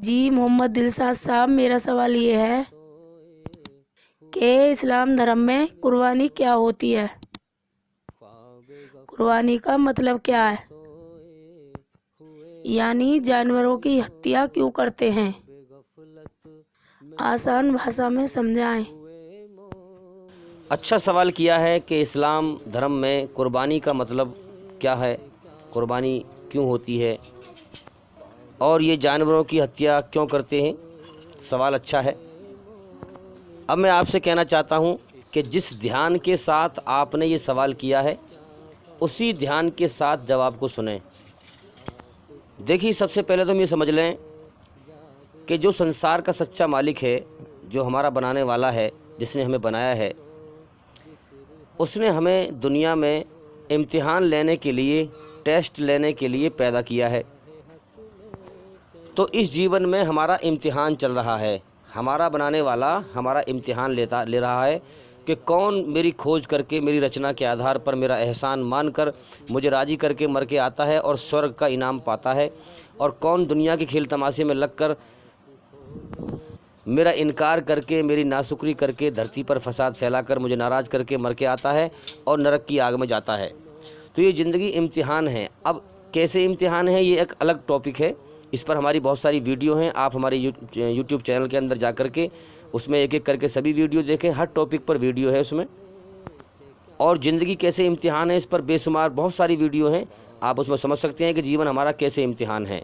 جی محمد دلشاد صاحب، میرا سوال یہ ہے کہ اسلام دھرم میں قربانی کیا ہوتی ہے؟ قربانی کا مطلب کیا ہے؟ یعنی جانوروں کی ہتیا کیوں کرتے ہیں؟ آسان بھاشا میں سمجھائیں۔ اچھا سوال کیا ہے کہ اسلام دھرم میں قربانی کا مطلب کیا ہے، قربانی کیوں ہوتی ہے اور یہ جانوروں کی ہتیا کیوں کرتے ہیں۔ سوال اچھا ہے۔ اب میں آپ سے کہنا چاہتا ہوں کہ جس دھیان کے ساتھ آپ نے یہ سوال کیا ہے اسی دھیان کے ساتھ جواب کو سنیں۔ دیکھیے، سب سے پہلے تو ہم یہ سمجھ لیں کہ جو سنسار کا سچا مالک ہے، جو ہمارا بنانے والا ہے، جس نے ہمیں بنایا ہے، اس نے ہمیں دنیا میں امتحان لینے کے لیے، ٹیسٹ لینے کے لیے پیدا کیا ہے۔ تو اس جیون میں ہمارا امتحان چل رہا ہے، ہمارا بنانے والا ہمارا امتحان لے رہا ہے کہ کون میری کھوج کر کے، میری رچنا کے آدھار پر میرا احسان مان کر مجھے راضی کر کے مر کے آتا ہے اور سورگ کا انعام پاتا ہے، اور کون دنیا کے کھیل تماشے میں لگ کر میرا انکار کر کے، میری ناشکری کر کے، دھرتی پر فساد پھیلا کر مجھے ناراض کر کے مر کے آتا ہے اور نرک کی آگ میں جاتا ہے۔ تو یہ زندگی امتحان ہے۔ اب کیسے امتحان ہے، یہ ایک الگ ٹاپک ہے، اس پر ہماری بہت ساری ویڈیو ہیں۔ آپ ہمارے یوٹیوب چینل کے اندر جا کر کے اس میں ایک ایک کر کے سبھی ویڈیو دیکھیں، ہر ٹاپک پر ویڈیو ہے اس میں۔ اور زندگی کیسے امتحان ہے، اس پر بے شمار بہت ساری ویڈیو ہیں، آپ اس میں سمجھ سکتے ہیں کہ جیون ہمارا کیسے امتحان ہے۔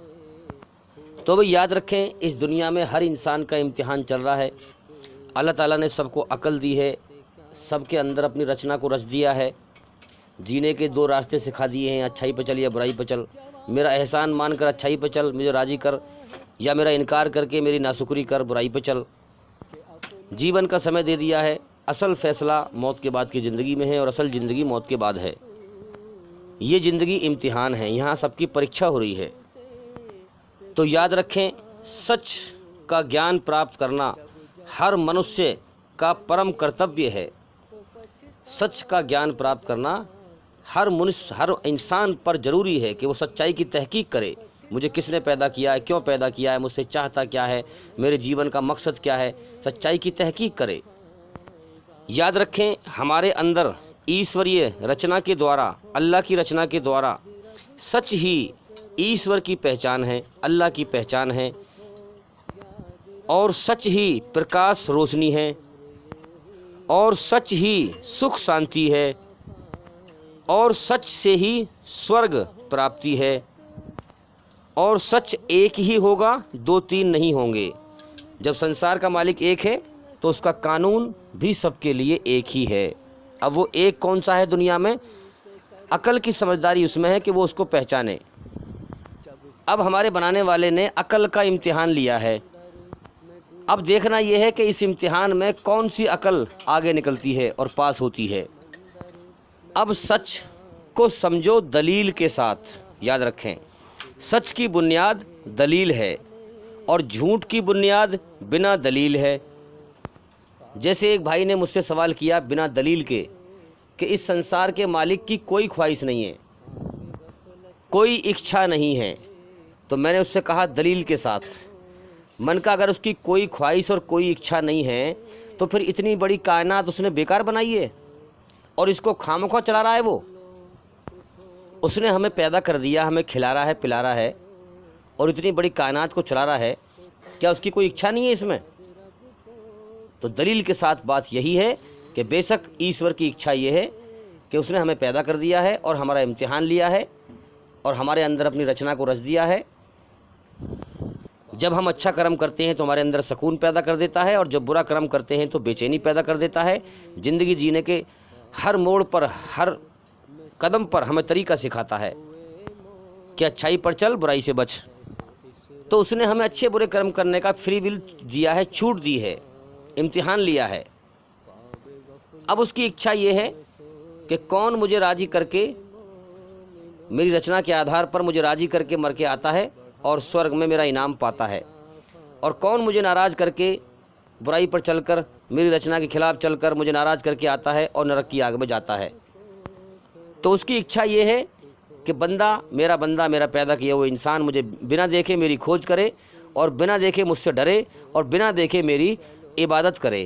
تو بھئی یاد رکھیں، اس دنیا میں ہر انسان کا امتحان چل رہا ہے۔ اللہ تعالیٰ نے سب کو عقل دی ہے، سب کے اندر اپنی رچنا کو رچ دیا ہے، جینے کے دو راستے سکھا دیے ہیں، اچھائی پہ چل یا برائی پہ چل۔ میرا احسان مان کر اچھائی پہ چل، مجھے راضی کر، یا میرا انکار کر کے میری ناشکری کر، برائی پہ چل۔ جیون کا سمے دے دیا ہے، اصل فیصلہ موت کے بعد کی زندگی میں ہے، اور اصل زندگی موت کے بعد ہے۔ یہ زندگی امتحان ہے، یہاں سب کی پریکشا ہو رہی ہے۔ تو یاد رکھیں، سچ کا گیان پراپت کرنا ہر منشیہ کا پرم کرتویہ ہے۔ سچ کا گیان پراپت کرنا ہر انسان پر ضروری ہے کہ وہ سچائی کی تحقیق کرے۔ مجھے کس نے پیدا کیا ہے، کیوں پیدا کیا ہے، مجھ سے چاہتا کیا ہے، میرے جیون کا مقصد کیا ہے، سچائی کی تحقیق کرے۔ یاد رکھیں، ہمارے اندر ایشوریہ رچنا کے دوارا، اللہ کی رچنا کے دوارا سچ ہی ایشور کی پہچان ہے، اللہ کی پہچان ہے، اور سچ ہی پرکاش روشنی ہے، اور سچ ہی سکھ شانتی ہے، اور سچ سے ہی سورگ پراپتی ہے، اور سچ ایک ہی ہوگا، دو تین نہیں ہوں گے۔ جب سنسار کا مالک ایک ہے تو اس کا قانون بھی سب کے لیے ایک ہی ہے۔ اب وہ ایک کون سا ہے دنیا میں؟ عقل کی سمجھداری اس میں ہے کہ وہ اس کو پہچانے۔ اب ہمارے بنانے والے نے عقل کا امتحان لیا ہے، اب دیکھنا یہ ہے کہ اس امتحان میں کون سی عقل آگے نکلتی ہے اور پاس ہوتی ہے۔ اب سچ کو سمجھو دلیل کے ساتھ۔ یاد رکھیں، سچ کی بنیاد دلیل ہے اور جھوٹ کی بنیاد بنا دلیل ہے۔ جیسے ایک بھائی نے مجھ سے سوال کیا بنا دلیل کے کہ اس سنسار کے مالک کی کوئی خواہش نہیں ہے، کوئی اچھا نہیں ہے، تو میں نے اس سے کہا دلیل کے ساتھ۔ من کا اگر اس کی کوئی خواہش اور کوئی اچھا نہیں ہے تو پھر اتنی بڑی کائنات اس نے بیکار بنائی ہے اور اس کو خواہ چلا رہا ہے۔ وہ اس نے ہمیں پیدا کر دیا، ہمیں کھلا رہا ہے، پلا رہا ہے، اور اتنی بڑی کائنات کو چلا رہا ہے، کیا اس کی کوئی اچھا نہیں ہے اس میں؟ تو دلیل کے ساتھ بات یہی ہے کہ بے شک ایشور کی اچھا یہ ہے کہ اس نے ہمیں پیدا کر دیا ہے اور ہمارا امتحان لیا ہے اور ہمارے اندر اپنی رچنا کو رچ دیا ہے۔ جب ہم اچھا کرم کرتے ہیں تو ہمارے اندر سکون پیدا کر دیتا ہے، اور جب برا کرم کرتے ہیں تو بے چینی پیدا کر دیتا ہے۔ زندگی جینے کے ہر موڑ پر، ہر قدم پر ہمیں طریقہ سکھاتا ہے کہ اچھائی پر چل، برائی سے بچ۔ تو اس نے ہمیں اچھے برے کرم کرنے کا فری ول دیا ہے، چھوٹ دی ہے، امتحان لیا ہے۔ اب اس کی اچھا یہ ہے کہ کون مجھے راضی کر کے، میری رچنا کے آدھار پر مجھے راضی کر کے مر کے آتا ہے اور سورگ میں میرا انعام پاتا ہے، اور کون مجھے ناراض کر کے، برائی پر چل کر، میری رچنا کے خلاف چل کر مجھے ناراض کر کے آتا ہے اور نرک کی آگ میں جاتا ہے۔ تو اس کی اچھا یہ ہے کہ بندہ میرا پیدا کیا وہ انسان مجھے بنا دیکھے میری کھوج کرے، اور بنا دیکھے مجھ سے ڈرے اور بنا دیکھے میری عبادت کرے۔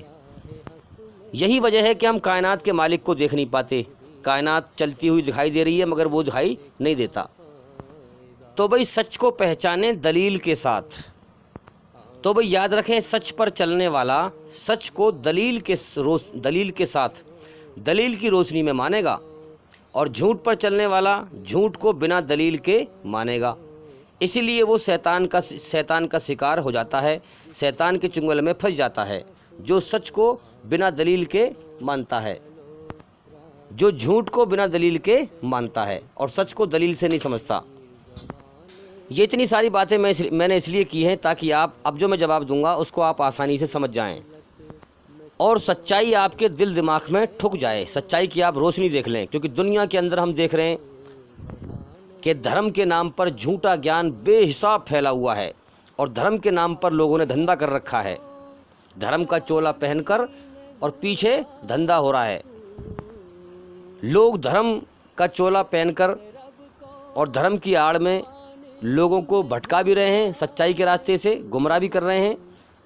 یہی وجہ ہے کہ ہم کائنات کے مالک کو دیکھ نہیں پاتے۔ کائنات چلتی ہوئی دکھائی دے رہی ہے مگر وہ دکھائی نہیں دیتا۔ تو بھئی سچ کو پہچانیں دلیل کے ساتھ۔ تو بھئی یاد رکھیں، سچ پر چلنے والا سچ کو دلیل کے ساتھ دلیل کی روشنی میں مانے گا، اور جھوٹ پر چلنے والا جھوٹ کو بنا دلیل کے مانے گا۔ اسی لیے وہ شیطان کا شکار ہو جاتا ہے، شیطان کے چنگل میں پھنس جاتا ہے، جو سچ کو بنا دلیل کے مانتا ہے، جو جھوٹ کو بنا دلیل کے مانتا ہے اور سچ کو دلیل سے نہیں سمجھتا۔ یہ اتنی ساری باتیں میں نے اس لیے کی ہیں تاکہ آپ اب جو میں جواب دوں گا اس کو آپ آسانی سے سمجھ جائیں اور سچائی آپ کے دل دماغ میں ٹھک جائے، سچائی کی آپ روشنی دیکھ لیں۔ کیونکہ دنیا کے اندر ہم دیکھ رہے ہیں کہ دھرم کے نام پر جھوٹا گیان بے حساب پھیلا ہوا ہے، اور دھرم کے نام پر لوگوں نے دھندا کر رکھا ہے۔ دھرم کا چولا پہن کر اور پیچھے دھندا ہو رہا ہے۔ لوگ دھرم کا چولا پہن کر اور دھرم کی آڑ میں لوگوں کو بھٹکا بھی رہے ہیں، سچائی کے راستے سے گمراہ بھی کر رہے ہیں،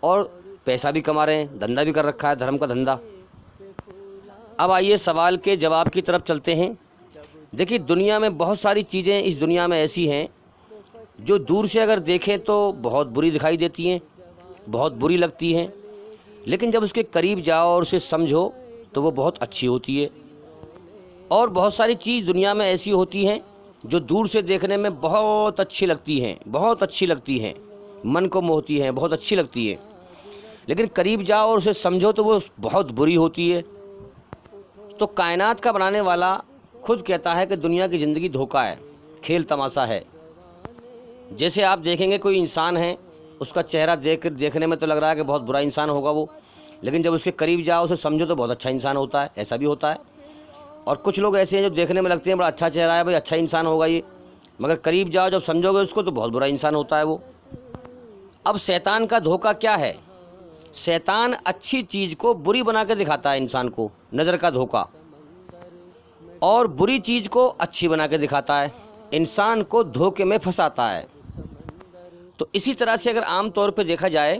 اور پیسہ بھی کما رہے ہیں، دھندا بھی کر رکھا ہے دھرم کا دھندا۔ اب آئیے سوال کے جواب کی طرف چلتے ہیں۔ دیکھیے، دنیا میں بہت ساری چیزیں اس دنیا میں ایسی ہیں جو دور سے اگر دیکھیں تو بہت بری دکھائی دیتی ہیں، بہت بری لگتی ہیں، لیکن جب اس کے قریب جاؤ اور اسے سمجھو تو وہ بہت اچھی ہوتی ہے۔ اور بہت ساری چیز دنیا میں ایسی ہوتی ہیں جو دور سے دیکھنے میں بہت اچھی لگتی ہیں، بہت اچھی لگتی ہیں، من کو موہتی ہیں، بہت اچھی لگتی ہے، لیکن قریب جاؤ اور اسے سمجھو تو وہ بہت بری ہوتی ہے۔ تو کائنات کا بنانے والا خود کہتا ہے کہ دنیا کی زندگی دھوکہ ہے، کھیل تماشا ہے۔ جیسے آپ دیکھیں گے کوئی انسان ہے، اس کا چہرہ دیکھنے میں تو لگ رہا ہے کہ بہت برا انسان ہوگا وہ، لیکن جب اس کے قریب جاؤ اسے سمجھو تو بہت اچھا انسان ہوتا ہے، ایسا بھی ہوتا ہے۔ اور کچھ لوگ ایسے ہیں جو دیکھنے میں لگتے ہیں بڑا اچھا چہرہ ہے، بھائی اچھا انسان ہوگا یہ، مگر قریب جاؤ جب سمجھو گے اس کو تو بہت برا انسان ہوتا ہے وہ۔ اب شیطان کا دھوکہ کیا ہے؟ شیطان اچھی چیز کو بری بنا کے دکھاتا ہے انسان کو، نظر کا دھوکہ، اور بری چیز کو اچھی بنا کے دکھاتا ہے، انسان کو دھوکے میں پھنساتا ہے۔ تو اسی طرح سے اگر عام طور پہ دیکھا جائے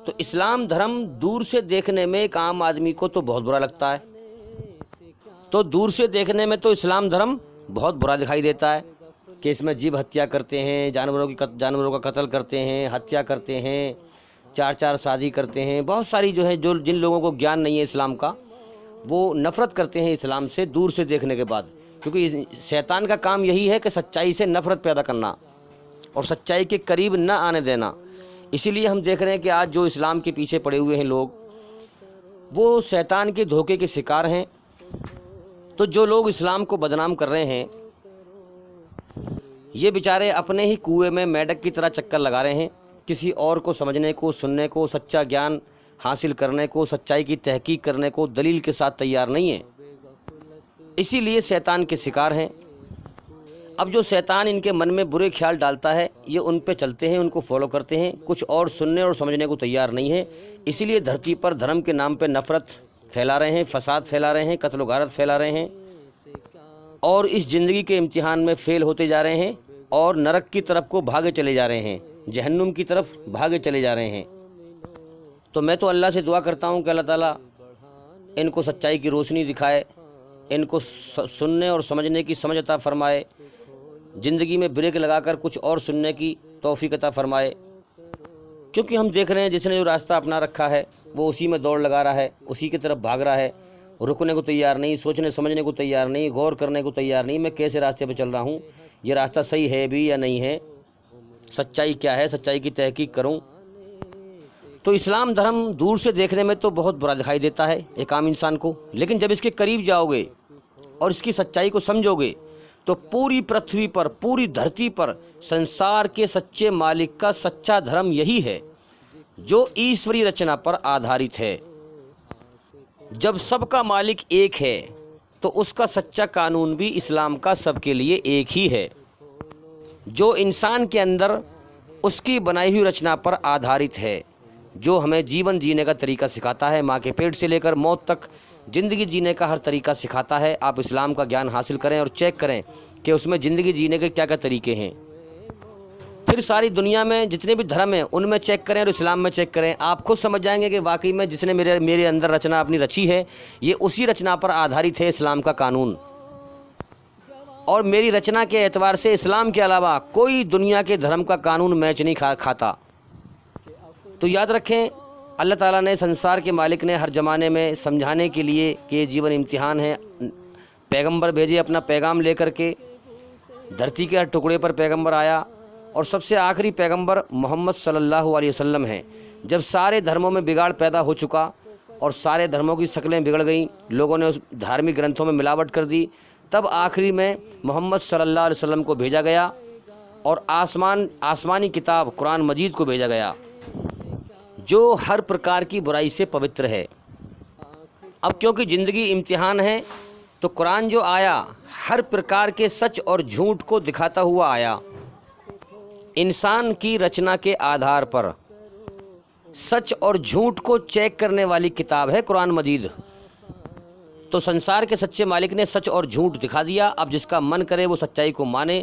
تو اسلام دھرم دور سے دیکھنے میں ایک عام آدمی کو تو بہت برا لگتا ہے، تو دور سے دیکھنے میں تو اسلام دھرم بہت برا دکھائی دیتا ہے کہ اس میں جیو ہتیا کرتے ہیں، جانوروں کا قتل کرتے ہیں، ہتیا کرتے ہیں، چار شادی کرتے ہیں، بہت ساری جو ہے جن لوگوں کو گیان نہیں ہے اسلام کا وہ نفرت کرتے ہیں اسلام سے دور سے دیکھنے کے بعد، کیونکہ شیطان کا کام یہی ہے کہ سچائی سے نفرت پیدا کرنا اور سچائی کے قریب نہ آنے دینا۔ اسی لیے ہم دیکھ رہے ہیں کہ آج جو اسلام کے پیچھے پڑے ہوئے ہیں لوگ، وہ شیطان کے دھوکے کے شکار ہیں۔ تو جو لوگ اسلام کو بدنام کر رہے ہیں، یہ بیچارے اپنے ہی کنویں میں میڈک کی طرح چکر لگا رہے ہیں، کسی اور کو سمجھنے کو، سننے کو، سچا گیان حاصل کرنے کو، سچائی کی تحقیق کرنے کو دلیل کے ساتھ تیار نہیں ہیں، اسی لیے شیطان کے شکار ہیں۔ اب جو شیطان ان کے من میں برے خیال ڈالتا ہے، یہ ان پہ چلتے ہیں، ان کو فالو کرتے ہیں، کچھ اور سننے اور سمجھنے کو تیار نہیں ہیں، اسی لیے دھرتی پر دھرم کے نام پہ نفرت پھیلا رہے ہیں، فساد پھیلا رہے ہیں، قتل و غارت پھیلا رہے ہیں، اور اس زندگی کے امتحان میں فیل ہوتے جا رہے ہیں، اور نرک کی طرف کو بھاگے چلے جا رہے ہیں، جہنم کی طرف بھاگے چلے جا رہے ہیں۔ تو میں تو اللہ سے دعا کرتا ہوں کہ اللہ تعالیٰ ان کو سچائی کی روشنی دکھائے، ان کو سننے اور سمجھنے کی سمجھ عطا فرمائے، زندگی میں بریک لگا کر کچھ اور سننے کی توفیق عطا فرمائے، کیونکہ ہم دیکھ رہے ہیں جس نے جو راستہ اپنا رکھا ہے وہ اسی میں دوڑ لگا رہا ہے، اسی کی طرف بھاگ رہا ہے، رکنے کو تیار نہیں، سوچنے سمجھنے کو تیار نہیں، غور کرنے کو تیار نہیں، میں کیسے راستے پہ چل رہا ہوں، یہ راستہ صحیح ہے بھی یا نہیں ہے، سچائی کیا ہے، سچائی کی تحقیق کروں۔ تو اسلام دھرم دور سے دیکھنے میں تو بہت برا دکھائی دیتا ہے ایک عام انسان کو، لیکن جب اس کے قریب جاؤ گے اور اس کی سچائی کو سمجھو گے تو پوری پرتھوی پر، پوری دھرتی پر سنسار کے سچے مالک کا سچا دھرم یہی ہے جو ایشوری رچنا پر آدھارت ہے۔ جب سب کا مالک ایک ہے تو اس کا سچا قانون بھی اسلام کا سب کے لیے ایک ہی ہے، جو انسان کے اندر اس کی بنائی ہوئی رچنا پر آدھارت ہے، جو ہمیں جیون جینے کا طریقہ سکھاتا ہے، ماں کے پیٹ سے لے کر موت تک زندگی جینے کا ہر طریقہ سکھاتا ہے۔ آپ اسلام کا گیان حاصل کریں اور چیک کریں کہ اس میں زندگی جینے کے کیا کیا طریقے ہیں۔ پھر ساری دنیا میں جتنے بھی دھرم ہیں ان میں چیک کریں اور اسلام میں چیک کریں، آپ خود سمجھ جائیں گے کہ واقعی میں جس نے میرے اندر رچنا اپنی رچی ہے یہ اسی رچنا پر آدھارت ہے اسلام کا قانون، اور میری رچنا کے اعتبار سے اسلام کے علاوہ کوئی دنیا کے دھرم کا قانون میچ نہیں کھاتا۔ تو یاد رکھیں، اللہ تعالیٰ نے سنسار کے مالک نے ہر زمانے میں سمجھانے کے لیے کہ یہ جیون امتحان ہے، پیغمبر بھیجے اپنا پیغام لے کر کے، دھرتی کے ہر ٹکڑے پر پیغمبر آیا، اور سب سے آخری پیغمبر محمد صلی اللہ علیہ وسلم ہیں۔ جب سارے دھرموں میں بگاڑ پیدا ہو چکا اور سارے دھرموں کی شکلیں بگڑ گئیں، لوگوں نے اس دھارمک گرنتھوں میں ملاوٹ کر دی، تب آخری میں محمد صلی اللہ علیہ وسلم کو بھیجا گیا اور آسمانی کتاب قرآن مجید کو بھیجا گیا جو ہر پرکار کی برائی سے پوتر ہے۔ اب کیونکہ زندگی امتحان ہے تو قرآن جو آیا ہر پرکار کے سچ اور جھوٹ کو دکھاتا ہوا آیا۔ انسان کی رچنا کے آدھار پر سچ اور جھوٹ کو چیک کرنے والی کتاب ہے قرآن مجید۔ تو سنسار کے سچے مالک نے سچ اور جھوٹ دکھا دیا، اب جس کا من کرے وہ سچائی کو مانے،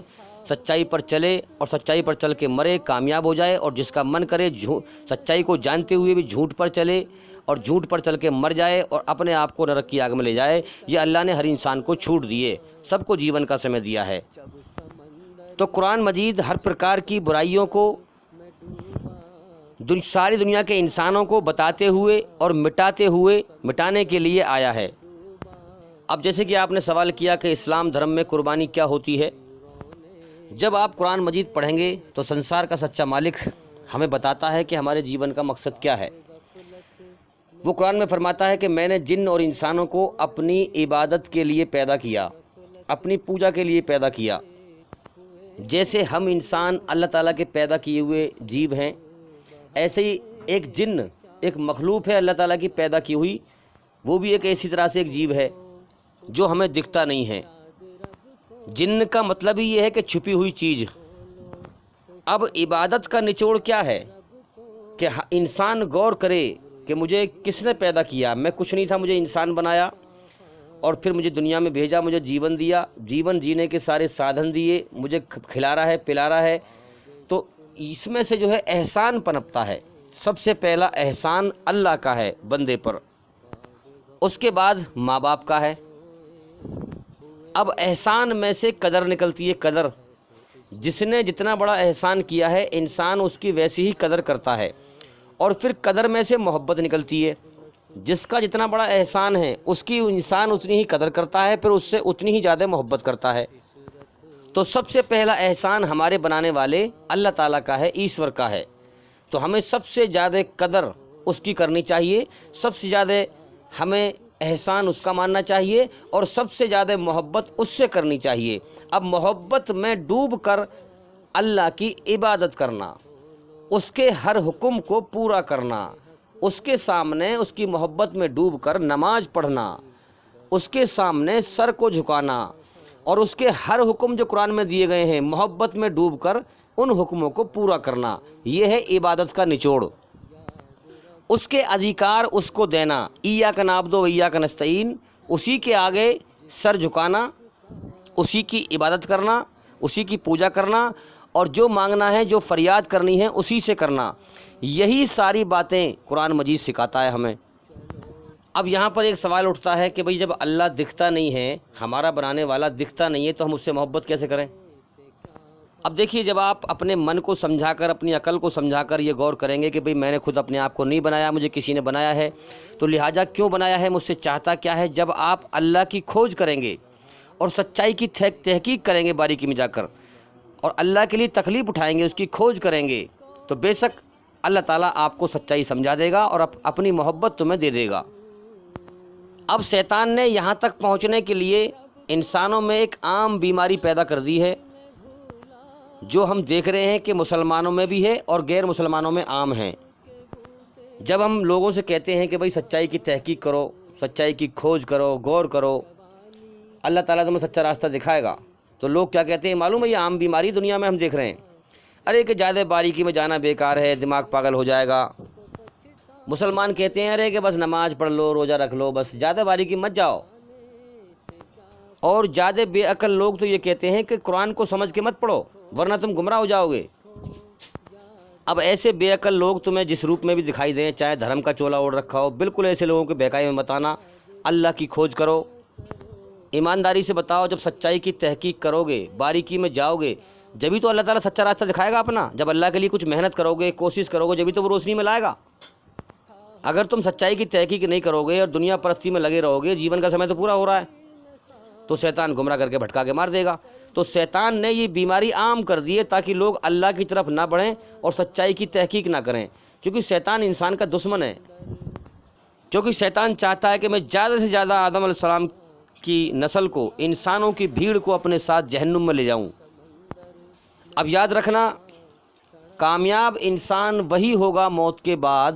سچائی پر چلے اور سچائی پر چل کے مرے، کامیاب ہو جائے، اور جس کا من کرے سچائی کو جانتے ہوئے بھی جھوٹ پر چلے اور جھوٹ پر چل کے مر جائے اور اپنے آپ کو نرک کی آگ میں لے جائے۔ یہ اللہ نے ہر انسان کو چھوٹ دیے، سب کو جیون کا سمے دیا ہے۔ تو قرآن مجید ہر پرکار کی برائیوں کو ساری دنیا کے انسانوں کو بتاتے ہوئے اور مٹانے کے لیے آیا ہے۔ اب جیسے کہ آپ نے سوال کیا کہ اسلام دھرم میں قربانی کیا ہوتی ہے، جب آپ قرآن مجید پڑھیں گے تو سنسار کا سچا مالک ہمیں بتاتا ہے کہ ہمارے جیون کا مقصد کیا ہے۔ وہ قرآن میں فرماتا ہے کہ میں نے جن اور انسانوں کو اپنی عبادت کے لیے پیدا کیا، اپنی پوجا کے لیے پیدا کیا۔ جیسے ہم انسان اللہ تعالیٰ کے پیدا کیے ہوئے جیو ہیں، ایسے ہی ایک جن ایک مخلوق ہے اللہ تعالیٰ کی پیدا کی ہوئی، وہ بھی ایک ایسی طرح سے ایک جیو ہے جو ہمیں دکھتا نہیں ہے۔ جن کا مطلب ہی یہ ہے کہ چھپی ہوئی چیز۔ اب عبادت کا نچوڑ کیا ہے کہ انسان غور کرے کہ مجھے کس نے پیدا کیا، میں کچھ نہیں تھا، مجھے انسان بنایا اور پھر مجھے دنیا میں بھیجا، مجھے جیون دیا، جیون جینے کے سارے سادھن دیے، مجھے کھلا رہا ہے، پلا رہا ہے۔ تو اس میں سے جو ہے احسان پنپتا ہے۔ سب سے پہلا احسان اللہ کا ہے بندے پر، اس کے بعد ماں باپ کا ہے۔ اب احسان میں سے قدر نکلتی ہے، قدر۔ جس نے جتنا بڑا احسان کیا ہے انسان اس کی ویسی ہی قدر کرتا ہے، اور پھر قدر میں سے محبت نکلتی ہے۔ جس کا جتنا بڑا احسان ہے اس کی انسان اتنی ہی قدر کرتا ہے، پھر اس سے اتنی ہی زیادہ محبت کرتا ہے۔ تو سب سے پہلا احسان ہمارے بنانے والے اللہ تعالیٰ کا ہے، ایشور کا ہے۔ تو ہمیں سب سے زیادہ قدر اس کی کرنی چاہیے، سب سے زیادہ ہمیں احسان اس کا ماننا چاہیے، اور سب سے زیادہ محبت اس سے کرنی چاہیے۔ اب محبت میں ڈوب کر اللہ کی عبادت کرنا، اس کے ہر حکم کو پورا کرنا، اس کے سامنے اس کی محبت میں ڈوب کر نماز پڑھنا، اس کے سامنے سر کو جھکانا، اور اس کے ہر حکم جو قرآن میں دیے گئے ہیں محبت میں ڈوب کر ان حکموں کو پورا کرنا، یہ ہے عبادت کا نچوڑ۔ اس کے ادھیکار اس کو دینا، ایاک نعبد و ایاک نستعین، اسی کے آگے سر جھکانا، اسی کی عبادت کرنا، اسی کی پوجا کرنا، اور جو مانگنا ہے جو فریاد کرنی ہے اسی سے کرنا۔ یہی ساری باتیں قرآن مجید سکھاتا ہے ہمیں۔ اب یہاں پر ایک سوال اٹھتا ہے کہ بھئی جب اللہ دکھتا نہیں ہے، ہمارا بنانے والا دکھتا نہیں ہے، تو ہم اس سے محبت کیسے کریں؟ اب دیکھیے، جب آپ اپنے من کو سمجھا کر، اپنی عقل کو سمجھا کر یہ غور کریں گے کہ بھئی میں نے خود اپنے آپ کو نہیں بنایا، مجھے کسی نے بنایا ہے، تو لہٰذا کیوں بنایا ہے، مجھ سے چاہتا کیا ہے، جب آپ اللہ کی کھوج کریں گے اور سچائی کی تحقیق کریں گے باریکی میں جا کر، اور اللہ کے لیے تکلیف اٹھائیں گے، اس کی کھوج کریں گے، تو بے شک اللہ تعالیٰ آپ کو سچائی سمجھا دے گا اور اپنی محبت تمہیں دے دے گا۔ اب شیطان نے یہاں تک پہنچنے کے لیے انسانوں میں ایک عام بیماری پیدا کر دی ہے، جو ہم دیکھ رہے ہیں کہ مسلمانوں میں بھی ہے اور غیر مسلمانوں میں عام ہیں۔ جب ہم لوگوں سے کہتے ہیں کہ بھئی سچائی کی تحقیق کرو، سچائی کی کھوج کرو، غور کرو، اللہ تعالیٰ تمہیں سچا راستہ دکھائے گا، تو لوگ کیا کہتے ہیں معلوم ہے؟ یہ عام بیماری دنیا میں ہم دیکھ رہے ہیں، ارے کہ زیادہ باریکی میں جانا بیکار ہے، دماغ پاگل ہو جائے گا۔ مسلمان کہتے ہیں ارے کہ بس نماز پڑھ لو، روزہ رکھ لو، بس زیادہ باریکی مت جاؤ۔ اور زیادہ بے عقل لوگ تو یہ کہتے ہیں کہ قرآن کو سمجھ کے مت پڑھو ورنہ تم گمراہ ہو جاؤ گے۔ اب ایسے بے عقل لوگ تمہیں جس روپ میں بھی دکھائی دیں، چاہے دھرم کا چولا اوڑھ رکھا ہو، بالکل ایسے لوگوں کے بہکاوے میں مت آنا۔ اللہ کی کھوج کرو، ایمانداری سے بتاؤ۔ جب سچائی کی تحقیق کرو گے، باریکی میں جاؤ گے، جبھی تو اللہ تعالیٰ سچا راستہ دکھائے گا اپنا۔ جب اللہ کے لیے کچھ محنت کرو گے، کوشش کرو گے، جبھی تو وہ روشنی میں لائے گا۔ اگر تم سچائی کی تحقیق نہیں کرو گے اور دنیا پرستی میں لگے رہو گے، جیون کا سمے تو پورا ہو رہا ہے، تو شیطان گمراہ کر کے بھٹکا کے مار دے گا۔ تو شیطان نے یہ بیماری عام کر دی ہے تاکہ لوگ اللہ کی طرف نہ بڑھیں اور سچائی کی تحقیق نہ کریں، کیونکہ شیطان انسان کا دشمن ہے۔ کیونکہ شیطان چاہتا ہے کہ میں زیادہ سے زیادہ آدم علیہ السلام کی نسل کو، انسانوں کی بھیڑ کو اپنے ساتھ جہنم میں لے جاؤں۔ اب یاد رکھنا، کامیاب انسان وہی ہوگا موت کے بعد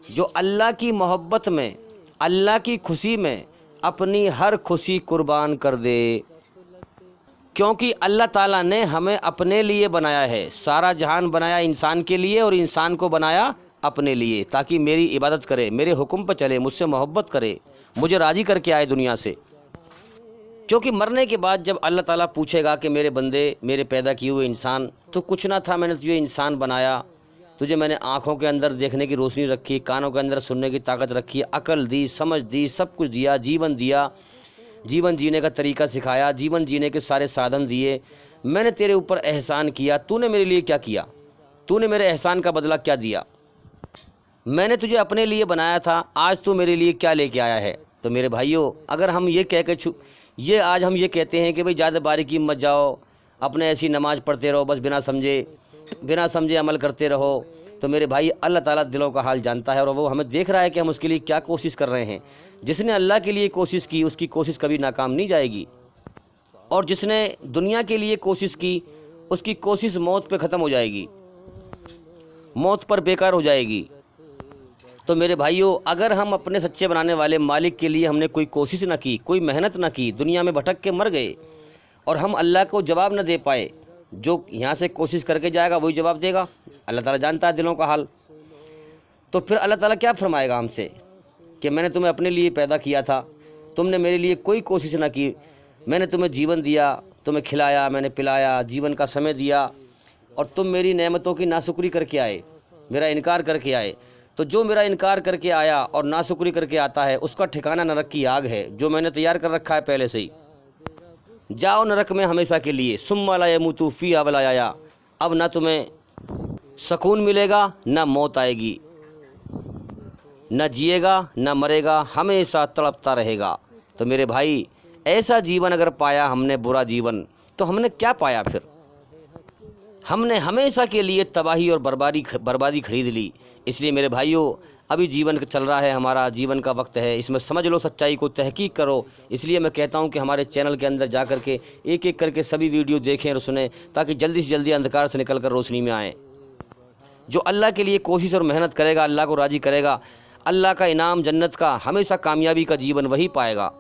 جو اللہ کی محبت میں، اللہ کی خوشی میں اپنی ہر خوشی قربان کر دے، کیونکہ اللہ تعالیٰ نے ہمیں اپنے لیے بنایا ہے۔ سارا جہان بنایا انسان کے لیے اور انسان کو بنایا اپنے لیے، تاکہ میری عبادت کرے، میرے حکم پہ چلے، مجھ سے محبت کرے، مجھے راضی کر کے آئے دنیا سے۔ کیونکہ مرنے کے بعد جب اللہ تعالیٰ پوچھے گا کہ میرے بندے، میرے پیدا کیے ہوئے انسان، تو کچھ نہ تھا، میں نے تجھے انسان بنایا، تجھے میں نے آنکھوں کے اندر دیکھنے کی روشنی رکھی، کانوں کے اندر سننے کی طاقت رکھی، عقل دی، سمجھ دی، سب کچھ دیا، جیون جینے کا طریقہ سکھایا، جیون جینے کے سارے سادھن دیے۔ میں نے تیرے اوپر احسان کیا، تو نے میرے لیے کیا کیا؟ تو نے میرے احسان کا بدلہ کیا دیا؟ میں نے تجھے اپنے لیے بنایا تھا، آج تو میرے لیے کیا لے کے آیا ہے؟ تو میرے بھائیوں، اگر ہم یہ کہہ کے آج ہم یہ کہتے ہیں کہ بھئی زیادہ باریکی مت جاؤ، اپنے ایسی نماز پڑھتے رہو، بس بنا سمجھے عمل کرتے رہو، تو میرے بھائی اللہ تعالیٰ دلوں کا حال جانتا ہے اور وہ ہمیں دیکھ رہا ہے کہ ہم اس کے لیے کیا کوشش کر رہے ہیں۔ جس نے اللہ کے لیے کوشش کی، اس کی کوشش کبھی ناکام نہیں جائے گی، اور جس نے دنیا کے لیے کوشش کی، اس کی کوشش موت پہ ختم ہو جائے گی، موت پر بیکار ہو جائے گی۔ تو میرے بھائیوں، اگر ہم اپنے سچے بنانے والے مالک کے لیے ہم نے کوئی کوشش نہ کی، کوئی محنت نہ کی، دنیا میں بھٹک کے مر گئے اور ہم اللہ کو جواب نہ دے پائے، جو یہاں سے کوشش کر کے جائے گا وہی جواب دے گا۔ اللہ تعالیٰ جانتا ہے دلوں کا حال۔ تو پھر اللہ تعالیٰ کیا فرمائے گا ہم سے کہ میں نے تمہیں اپنے لیے پیدا کیا تھا، تم نے میرے لیے کوئی کوشش نہ کی، میں نے تمہیں جیون دیا، تمہیں کھلایا، میں نے پلایا، جیون کا سمے دیا، اور تم میری نعمتوں کی ناشکری کر کے آئے، میرا انکار کر کے آئے۔ تو جو میرا انکار کر کے آیا اور ناشکری کر کے آتا ہے، اس کا ٹھکانہ نرک کی آگ ہے، جو میں نے تیار کر رکھا ہے پہلے سے ہی۔ جاؤ نرک میں ہمیشہ کے لیے، ثم لا یموت فیہا ولا یحیا۔ اب نہ تمہیں سکون ملے گا، نہ موت آئے گی، نہ جیے گا نہ مرے گا، ہمیشہ تڑپتا رہے گا۔ تو میرے بھائی، ایسا جیون اگر پایا ہم نے، برا جیون، تو ہم نے کیا پایا پھر؟ ہم نے ہمیشہ کے لیے تباہی اور بربادی خرید لی۔ اس لیے میرے بھائیوں، ابھی جیون چل رہا ہے، ہمارا جیون کا وقت ہے، اس میں سمجھ لو، سچائی کو تحقیق کرو۔ اس لیے میں کہتا ہوں کہ ہمارے چینل کے اندر جا کر کے ایک ایک کر کے سبھی ویڈیو دیکھیں اور سنیں، تاکہ جلدی سے جلدی اندھکار سے نکل کر روشنی میں آئیں۔ جو اللہ کے لیے کوشش اور محنت کرے گا، اللہ کو راضی کرے گا، اللہ کا انعام جنت کا، ہمیشہ کامیابی کا جیون وہی پائے گا۔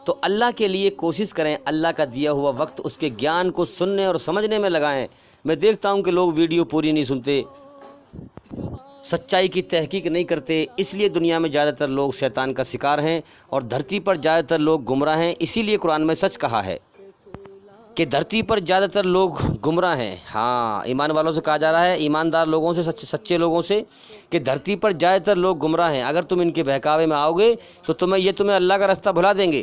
تو اللہ کے لیے کوشش کریں، اللہ کا دیا ہوا وقت اس کے گیان کو سننے اور سمجھنے میں لگائیں۔ میں دیکھتا ہوں کہ لوگ ویڈیو پوری نہیں سنتے، سچائی کی تحقیق نہیں کرتے، اس لیے دنیا میں زیادہ تر لوگ شیطان کا شکار ہیں اور دھرتی پر زیادہ تر لوگ گمراہ ہیں۔ اسی لیے قرآن میں سچ کہا ہے کہ دھرتی پر زیادہ تر لوگ گمراہ ہیں۔ ہاں، ایمان والوں سے کہا جا رہا ہے، ایماندار لوگوں سے، سچے لوگوں سے، کہ دھرتی پر زیادہ تر لوگ گمراہ ہیں۔ اگر تم ان کے بہکاوے میں آؤ گے تو تمہیں اللہ کا راستہ بھلا دیں گے۔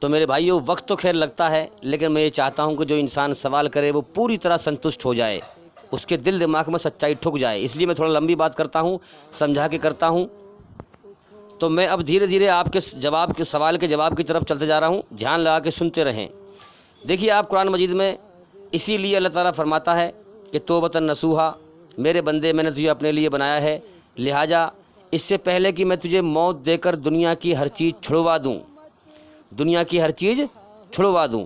تو میرے بھائیوں، وقت تو خیر لگتا ہے، لیکن میں یہ چاہتا ہوں کہ جو انسان سوال کرے وہ پوری طرح سنتشٹ ہو جائے، اس کے دل دماغ میں سچائی ٹھک جائے۔ اس لیے میں تھوڑا لمبی بات کرتا ہوں، سمجھا کے کرتا ہوں۔ تو میں اب دھیرے دھیرے آپ کے سوال کے جواب کی طرف چلتے جا رہا ہوں، دھیان لگا کے سنتے رہیں۔ دیکھیے، آپ قرآن مجید میں اسی لیے اللہ تعالیٰ فرماتا ہے کہ توبۃ نصوحا، میرے بندے، میں نے تجھے اپنے لیے بنایا ہے، لہٰذا اس سے پہلے کہ میں تجھے موت دے کر دنیا کی ہر چیز چھڑوا دوں،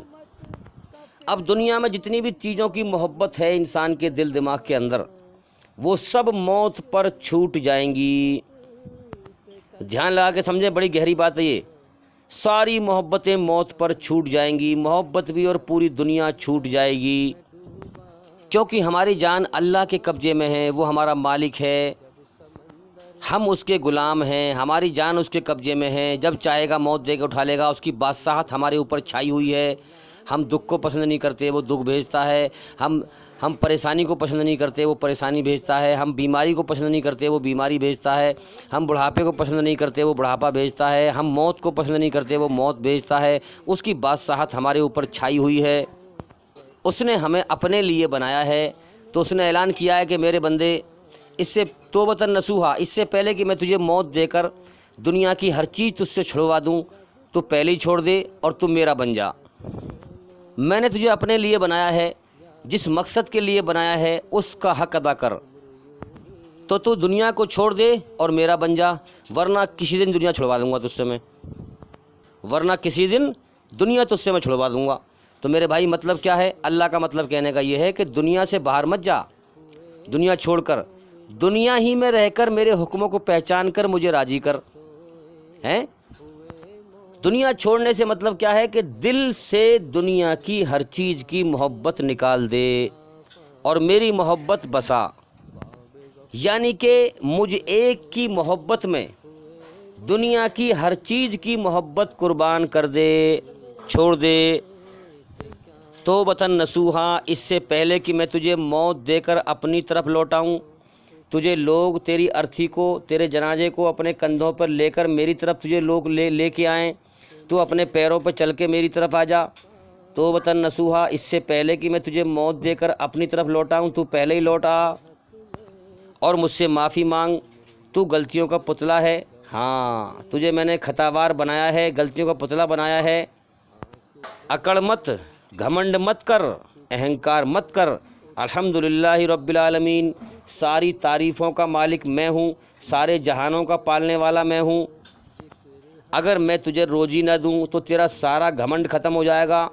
اب دنیا میں جتنی بھی چیزوں کی محبت ہے انسان کے دل دماغ کے اندر، وہ سب موت پر چھوٹ جائیں گی۔ دھیان لگا کے سمجھیں، بڑی گہری بات ہے یہ۔ ساری محبتیں موت پر چھوٹ جائیں گی، محبت بھی اور پوری دنیا چھوٹ جائے گی، کیونکہ ہماری جان اللہ کے قبضے میں ہے، وہ ہمارا مالک ہے، ہم اس کے غلام ہیں، ہماری جان اس کے قبضے میں ہے، جب چاہے گا موت دے کے اٹھا لے گا، اس کی بادشاہت ہمارے اوپر چھائی ہوئی ہے، ہم دکھ کو پسند نہیں کرتے، وہ دکھ بھیجتا ہے، ہم پریشانی کو پسند نہیں کرتے، وہ پریشانی بھیجتا ہے، ہم بیماری کو پسند نہیں کرتے، وہ بیماری بھیجتا ہے، ہم بڑھاپے کو پسند نہیں کرتے، وہ بڑھاپا بھیجتا ہے، ہم موت کو پسند نہیں کرتے، وہ موت بھیجتا ہے۔ اس کی بادشاہت ہمارے اوپر چھائی ہوئی ہے، اس نے ہمیں اپنے لیے بنایا ہے۔ تو اس نے اعلان کیا ہے کہ میرے بندے، اس سے توبۃ نصوحا، اس سے پہلے کہ میں تجھے موت دے کر دنیا کی ہر چیز تجھ سے چھڑوا دوں، تو پہلے ہی چھوڑ دے اور تم میرا بن جا۔ میں نے تجھے اپنے لیے بنایا ہے، جس مقصد کے لیے بنایا ہے اس کا حق ادا کر، تو دنیا کو چھوڑ دے اور میرا بن جا، ورنہ کسی دن دنیا چھڑوا دوں گا تجھ سے میں، ورنہ کسی دن دنیا تجھ سے میں چھڑوا دوں گا۔ تو میرے بھائی مطلب کیا ہے؟ اللہ کا مطلب کہنے کا یہ ہے کہ دنیا سے باہر مت جا، دنیا چھوڑ کر دنیا ہی میں رہ کر میرے حکموں کو پہچان کر مجھے راضی کر ہیں۔ دنیا چھوڑنے سے مطلب کیا ہے کہ دل سے دنیا کی ہر چیز کی محبت نکال دے اور میری محبت بسا، یعنی کہ مجھ ایک کی محبت میں دنیا کی ہر چیز کی محبت قربان کر دے، چھوڑ دے۔ توبۃ نصوحا، اس سے پہلے کہ میں تجھے موت دے کر اپنی طرف لوٹاؤں، تجھے لوگ تیری ارتھی کو، تیرے جنازے کو اپنے کندھوں پر لے کر میری طرف تجھے لوگ لے کے آئیں، تو اپنے پیروں پر چل کے میری طرف آ جا۔ توبۃ نصوحا، اس سے پہلے کہ میں تجھے موت دے کر اپنی طرف لوٹاؤں، تو پہلے ہی لوٹ آ اور مجھ سے معافی مانگ۔ تو غلطیوں کا پتلا ہے، ہاں تجھے میں نے خطاوار بنایا ہے، غلطیوں کا پتلا بنایا ہے۔ اکڑ مت، گھمنڈ مت کر، اہنکار مت کر۔ الحمدللہ رب العالمین، ساری تعریفوں کا مالک میں ہوں، سارے جہانوں کا پالنے والا میں ہوں۔ اگر میں تجھے روزی نہ دوں تو تیرا سارا گھمنڈ ختم ہو جائے گا،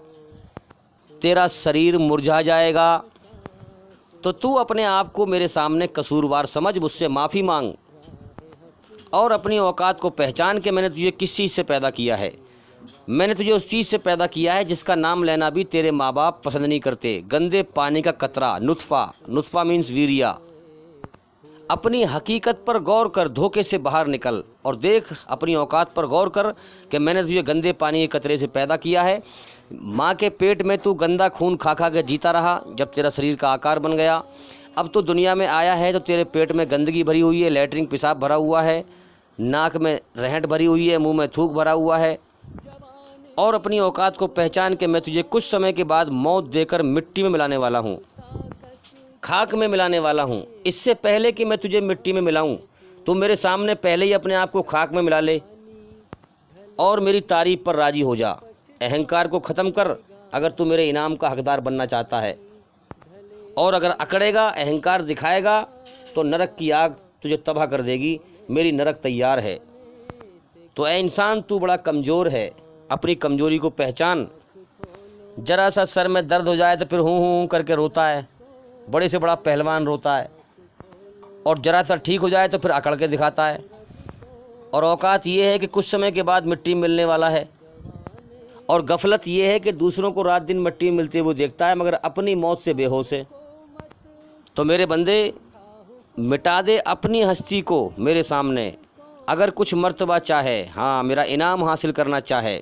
تیرا شریر مرجھا جائے گا، تو اپنے آپ کو میرے سامنے قصوروار سمجھ، مجھ سے معافی مانگ اور اپنی اوقات کو پہچان کہ میں نے تجھے کس چیز سے پیدا کیا ہے۔ میں نے تجھے اس چیز سے پیدا کیا ہے جس کا نام لینا بھی تیرے ماں باپ پسند نہیں کرتے، گندے پانی کا قطرہ، نطفہ مینس ویریا۔ اپنی حقیقت پر غور کر، دھوکے سے باہر نکل اور دیکھ، اپنی اوقات پر غور کر کہ میں نے تجھے گندے پانی کے قطرے سے پیدا کیا ہے۔ ماں کے پیٹ میں تو گندا خون کھا کھا کے جیتا رہا، جب تیرا شریر کا آکار بن گیا، اب تو دنیا میں آیا ہے تو تیرے پیٹ میں گندگی بھری ہوئی ہے، لیٹرنگ پیشاب بھرا ہوا ہے، ناک میں رہنٹ بھری ہوئی ہے، منہ میں تھوک بھرا ہوا ہے۔ اور اپنی اوقات کو پہچان کہ میں تجھے کچھ سمے کے بعد موت دے کر مٹی میں ملانے والا ہوں، خاک میں ملانے والا ہوں۔ اس سے پہلے کہ میں تجھے مٹی میں ملاؤں، تو میرے سامنے پہلے ہی اپنے آپ کو خاک میں ملا لے اور میری تعریف پر راضی ہو جا۔ اہنکار کو ختم کر اگر تو میرے انعام کا حقدار بننا چاہتا ہے، اور اگر اکڑے گا، اہنکار دکھائے گا، تو نرک کی آگ تجھے تباہ کر دے گی، میری نرک تیار ہے۔ تو اے انسان، تو بڑا کمزور ہے، اپنی کمزوری کو پہچان۔ ذرا سا سر میں درد ہو جائے تو پھر ہوں کر کے روتا ہے، بڑے سے بڑا پہلوان روتا ہے، اور ذرا سا ٹھیک ہو جائے تو پھر اکڑ کے دکھاتا ہے۔ اور اوقات یہ ہے کہ کچھ سمے کے بعد مٹی میں ملنے والا ہے، اور غفلت یہ ہے کہ دوسروں کو رات دن مٹی میں ملتے ہوئے دیکھتا ہے مگر اپنی موت سے بے ہوش ہے۔ تو میرے بندے، مٹا دے اپنی ہستی کو میرے سامنے، اگر کچھ مرتبہ چاہے، ہاں میرا انعام حاصل کرنا چاہے،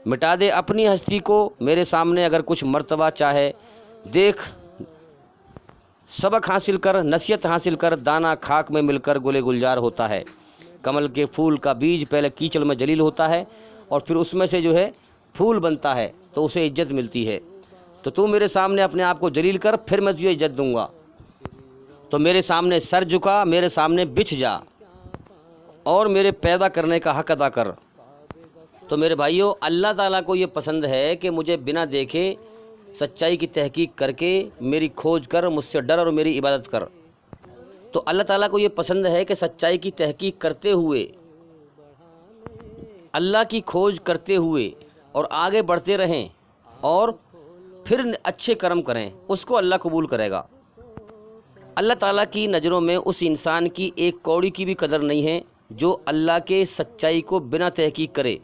مٹا دے اپنی ہستی کو میرے سامنے اگر کچھ مرتبہ چاہے۔ دیکھ، سبق حاصل کر، نصیحت حاصل کر، دانہ خاک میں مل کر گلے گلزار ہوتا ہے۔ کمل کے پھول کا بیج پہلے کیچڑ میں جلیل ہوتا ہے اور پھر اس میں سے جو ہے پھول بنتا ہے تو اسے عزت ملتی ہے۔ تو میرے سامنے اپنے آپ کو جلیل کر، پھر میں تجھے عزت دوں گا۔ تو میرے سامنے سر جھکا، میرے سامنے بچھ جا اور میرے پیدا کرنے کا حق ادا کر۔ تو میرے بھائیوں، اللہ تعالیٰ کو یہ پسند ہے کہ مجھے بنا دیکھے سچائی کی تحقیق کر کے میری کھوج کر، مجھ سے ڈر اور میری عبادت کر۔ تو اللہ تعالیٰ کو یہ پسند ہے کہ سچائی کی تحقیق کرتے ہوئے، اللہ کی کھوج کرتے ہوئے اور آگے بڑھتے رہیں اور پھر اچھے کرم کریں، اس کو اللہ قبول کرے گا۔ اللہ تعالیٰ کی نظروں میں اس انسان کی ایک کوڑی کی بھی قدر نہیں ہے جو اللہ کے سچائی کو بنا تحقیق کرے،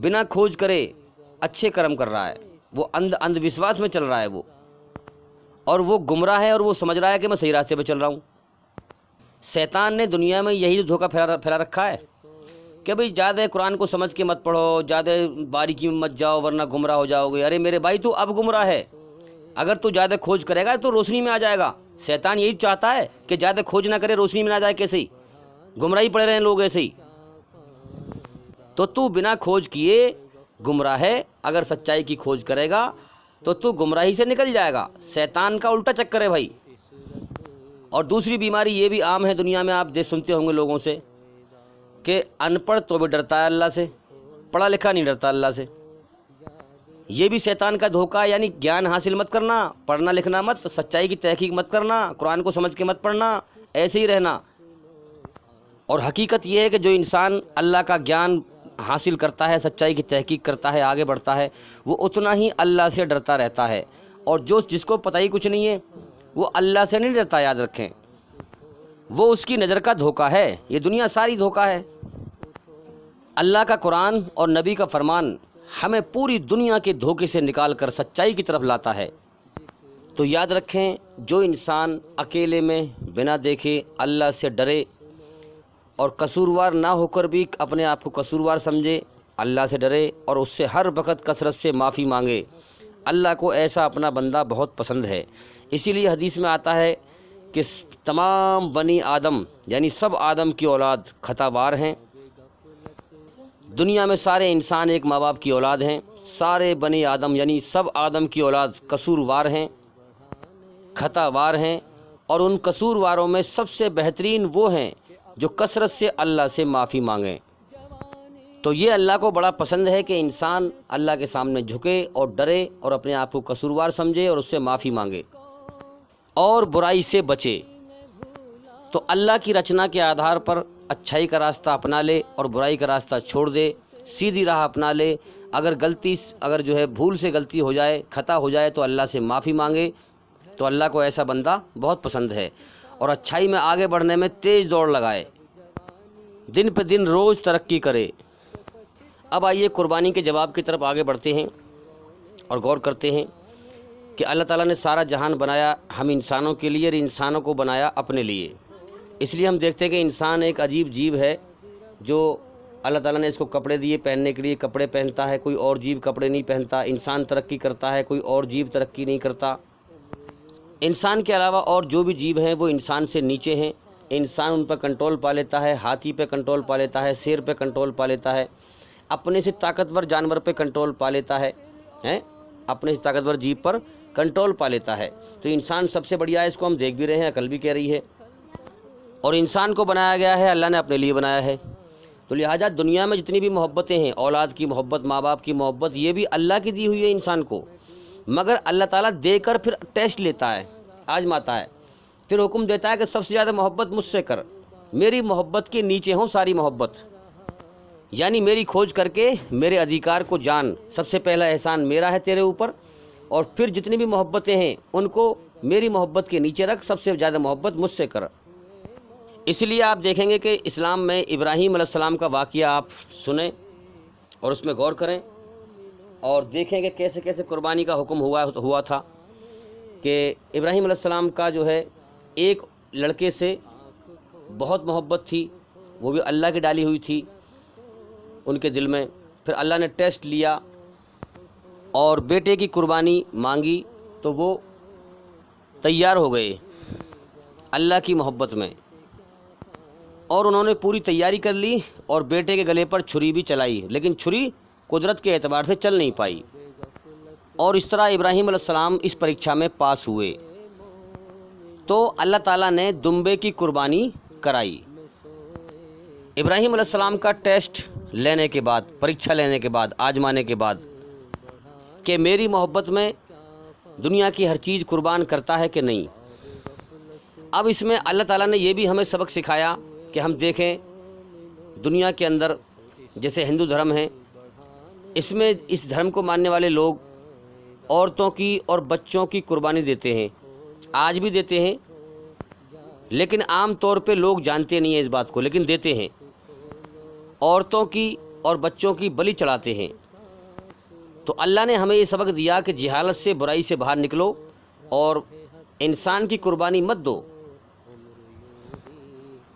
بنا کھوج کرے اچھے کرم کر رہا ہے۔ وہ اندھ وشواس میں چل رہا ہے، اور وہ گمراہ ہے اور وہ سمجھ رہا ہے کہ میں صحیح راستے پہ چل رہا ہوں۔ شیطان نے دنیا میں یہی دھوکہ پھیلا رکھا ہے کہ بھئی زیادہ قرآن کو سمجھ کے مت پڑھو، زیادہ باریکی میں مت جاؤ ورنہ گمراہ ہو جاؤ گے۔ ارے میرے بھائی تو اب گمراہ ہے، اگر تو زیادہ کھوج کرے گا تو روشنی میں آ جائے گا۔ شیطان یہی چاہتا ہے کہ زیادہ کھوج نہ کرے، روشنی میں نہ جائے، کیسے ہی گمراہی پڑے رہے لوگ ایسے ہی۔ تو بنا کھوج کیے گمراہ ہے، اگر سچائی کی کھوج کرے گا تو گمراہی سے نکل جائے گا۔ شیطان کا الٹا چکر ہے بھائی۔ اور دوسری بیماری یہ بھی عام ہے دنیا میں، آپ سنتے ہوں گے لوگوں سے کہ ان پڑھ تو بھی ڈرتا ہے اللہ سے، پڑھا لکھا نہیں ڈرتا اللہ سے۔ یہ بھی شیطان کا دھوکہ ہے، یعنی گیان حاصل مت کرنا، پڑھنا لکھنا مت، سچائی کی تحقیق مت کرنا، قرآن کو سمجھ کے مت پڑھنا، ایسے ہی رہنا۔ اور حقیقت یہ ہے کہ جو انسان اللہ کا گیان حاصل کرتا ہے، سچائی کی تحقیق کرتا ہے، آگے بڑھتا ہے، وہ اتنا ہی اللہ سے ڈرتا رہتا ہے۔ اور جس کو پتہ ہی کچھ نہیں ہے وہ اللہ سے نہیں ڈرتا، یاد رکھیں، وہ اس کی نظر کا دھوکہ ہے۔ یہ دنیا ساری دھوکہ ہے۔ اللہ کا قرآن اور نبی کا فرمان ہمیں پوری دنیا کے دھوکے سے نکال کر سچائی کی طرف لاتا ہے۔ تو یاد رکھیں، جو انسان اکیلے میں بنا دیکھے اللہ سے ڈرے اور قصوروار نہ ہو کر بھی اپنے آپ کو قصوروار سمجھے، اللہ سے ڈرے اور اس سے ہر وقت کثرت سے معافی مانگے، اللہ کو ایسا اپنا بندہ بہت پسند ہے۔ اسی لیے حدیث میں آتا ہے کہ تمام بنی آدم یعنی سب آدم کی اولاد خطا وار ہیں۔ دنیا میں سارے انسان ایک ماں باپ کی اولاد ہیں، سارے بنی آدم یعنی سب آدم کی اولاد قصور وار ہیں، خطا وار ہیں، اور ان قصور واروں میں سب سے بہترین وہ ہیں جو کثرت سے اللہ سے معافی مانگیں۔ تو یہ اللہ کو بڑا پسند ہے کہ انسان اللہ کے سامنے جھکے اور ڈرے اور اپنے آپ کو قصوروار سمجھے اور اس سے معافی مانگے اور برائی سے بچے۔ تو اللہ کی رچنا کے آدھار پر اچھائی کا راستہ اپنا لے اور برائی کا راستہ چھوڑ دے، سیدھی راہ اپنا لے۔ اگر جو ہے بھول سے غلطی ہو جائے، خطا ہو جائے تو اللہ سے معافی مانگے، تو اللہ کو ایسا بندہ بہت پسند ہے۔ اور اچھائی میں آگے بڑھنے میں تیز دوڑ لگائے، دن پہ دن روز ترقی کرے۔ اب آئیے قربانی کے جواب کی طرف آگے بڑھتے ہیں اور غور کرتے ہیں کہ اللہ تعالیٰ نے سارا جہان بنایا ہم انسانوں کے لیے اور انسانوں کو بنایا اپنے لیے۔ اس لیے ہم دیکھتے ہیں کہ انسان ایک عجیب جیو ہے جو اللہ تعالیٰ نے اس کو کپڑے دیے پہننے کے لیے، کپڑے پہنتا ہے، کوئی اور جیو کپڑے نہیں پہنتا۔ انسان ترقی کرتا ہے، کوئی اور جیو ترقی نہیں کرتا۔ انسان کے علاوہ اور جو بھی جیو ہیں وہ انسان سے نیچے ہیں، انسان ان پر کنٹرول پا لیتا ہے، ہاتھی پہ کنٹرول پا لیتا ہے، شیر پہ کنٹرول پا لیتا ہے، اپنے سے طاقتور جانور پہ کنٹرول پا لیتا ہے، اپنے سے طاقتور جیو پر کنٹرول پا لیتا ہے۔ تو انسان سب سے بڑھیا ہے، اس کو ہم دیکھ بھی رہے ہیں، عقل بھی کہہ رہی ہے۔ اور انسان کو بنایا گیا ہے، اللہ نے اپنے لیے بنایا ہے۔ تو لہٰذا دنیا میں جتنی بھی محبتیں ہیں، اولاد کی محبت، ماں باپ کی محبت، یہ بھی اللہ کی دی ہوئی ہے انسان کو، مگر اللہ تعالیٰ دے کر پھر ٹیسٹ لیتا ہے، آزماتا ہے، پھر حکم دیتا ہے کہ سب سے زیادہ محبت مجھ سے کر، میری محبت کے نیچے ہوں ساری محبت، یعنی میری کھوج کر کے میرے ادھیکار کو جان۔ سب سے پہلا احسان میرا ہے تیرے اوپر، اور پھر جتنی بھی محبتیں ہیں ان کو میری محبت کے نیچے رکھ، سب سے زیادہ محبت مجھ سے کر۔ اس لیے آپ دیکھیں گے کہ اسلام میں ابراہیم علیہ السلام کا واقعہ آپ سنیں اور اس میں غور کریں اور دیکھیں کہ کیسے کیسے قربانی کا حکم ہوا تھا۔ کہ ابراہیم علیہ السلام کا جو ہے ایک لڑکے سے بہت محبت تھی، وہ بھی اللہ کی ڈالی ہوئی تھی ان کے دل میں۔ پھر اللہ نے ٹیسٹ لیا اور بیٹے کی قربانی مانگی تو وہ تیار ہو گئے اللہ کی محبت میں، اور انہوں نے پوری تیاری کر لی اور بیٹے کے گلے پر چھری بھی چلائی، لیکن چھری قدرت کے اعتبار سے چل نہیں پائی، اور اس طرح ابراہیم علیہ السلام اس پریکشا میں پاس ہوئے۔ تو اللہ تعالیٰ نے دمبے کی قربانی کرائی۔ ابراہیم علیہ السلام کا ٹیسٹ لینے کے بعد، پریکشا لینے کے بعد، آزمانے کے بعد کہ میری محبت میں دنیا کی ہر چیز قربان کرتا ہے کہ نہیں۔ اب اس میں اللہ تعالیٰ نے یہ بھی ہمیں سبق سکھایا کہ ہم دیکھیں دنیا کے اندر جیسے ہندو دھرم ہے، اس میں اس دھرم کو ماننے والے لوگ عورتوں کی اور بچوں کی قربانی دیتے ہیں، آج بھی دیتے ہیں، لیکن عام طور پہ لوگ جانتے نہیں ہیں اس بات کو، لیکن دیتے ہیں، عورتوں کی اور بچوں کی بلی چڑھاتے ہیں۔ تو اللہ نے ہمیں یہ سبق دیا کہ جہالت سے، برائی سے باہر نکلو اور انسان کی قربانی مت دو۔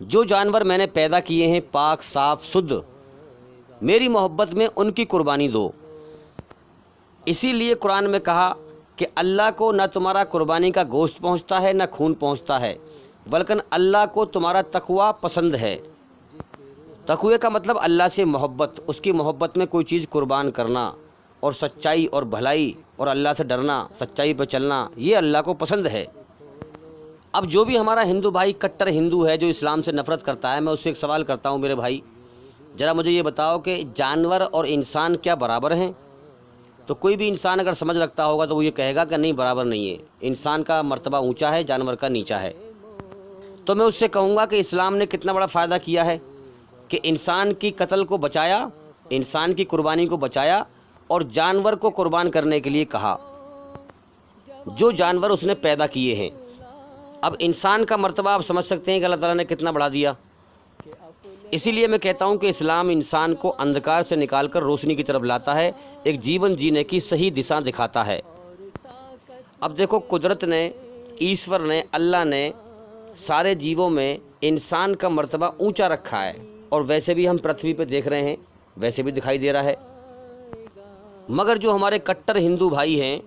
جو جانور میں نے پیدا کیے ہیں پاک، صاف، شدھ، میری محبت میں ان کی قربانی دو۔ اسی لیے قرآن میں کہا کہ اللہ کو نہ تمہارا قربانی کا گوشت پہنچتا ہے نہ خون پہنچتا ہے، بلکہ اللہ کو تمہارا تقوی پسند ہے۔ تقوی کا مطلب اللہ سے محبت، اس کی محبت میں کوئی چیز قربان کرنا، اور سچائی اور بھلائی اور اللہ سے ڈرنا، سچائی پہ چلنا، یہ اللہ کو پسند ہے۔ اب جو بھی ہمارا ہندو بھائی کٹر ہندو ہے، جو اسلام سے نفرت کرتا ہے، میں اس سے ایک سوال کرتا ہوں، میرے بھائی ذرا مجھے یہ بتاؤ کہ جانور اور انسان کیا برابر ہیں؟ تو کوئی بھی انسان اگر سمجھ رکھتا ہوگا تو وہ یہ کہے گا کہ نہیں، برابر نہیں ہے، انسان کا مرتبہ اونچا ہے، جانور کا نیچا ہے۔ تو میں اس سے کہوں گا کہ اسلام نے کتنا بڑا فائدہ کیا ہے کہ انسان کی قتل کو بچایا، انسان کی قربانی کو بچایا، اور جانور کو قربان کرنے کے لیے کہا، جو جانور اس نے پیدا کیے ہیں۔ اب انسان کا مرتبہ آپ سمجھ سکتے ہیں کہ اللہ تعالیٰ نے کتنا بڑھا دیا۔ اسی لیے میں کہتا ہوں کہ اسلام انسان کو اندھکار سے نکال کر روشنی کی طرف لاتا ہے، ایک جیون جینے کی صحیح دشا دکھاتا ہے۔ اب دیکھو، قدرت نے، ایشور نے، اللہ نے سارے جیووں میں انسان کا مرتبہ اونچا رکھا ہے، اور ویسے بھی ہم پرتھوی پہ دیکھ رہے ہیں، ویسے بھی دکھائی دے رہا ہے۔ مگر جو ہمارے کٹر ہندو بھائی ہیں،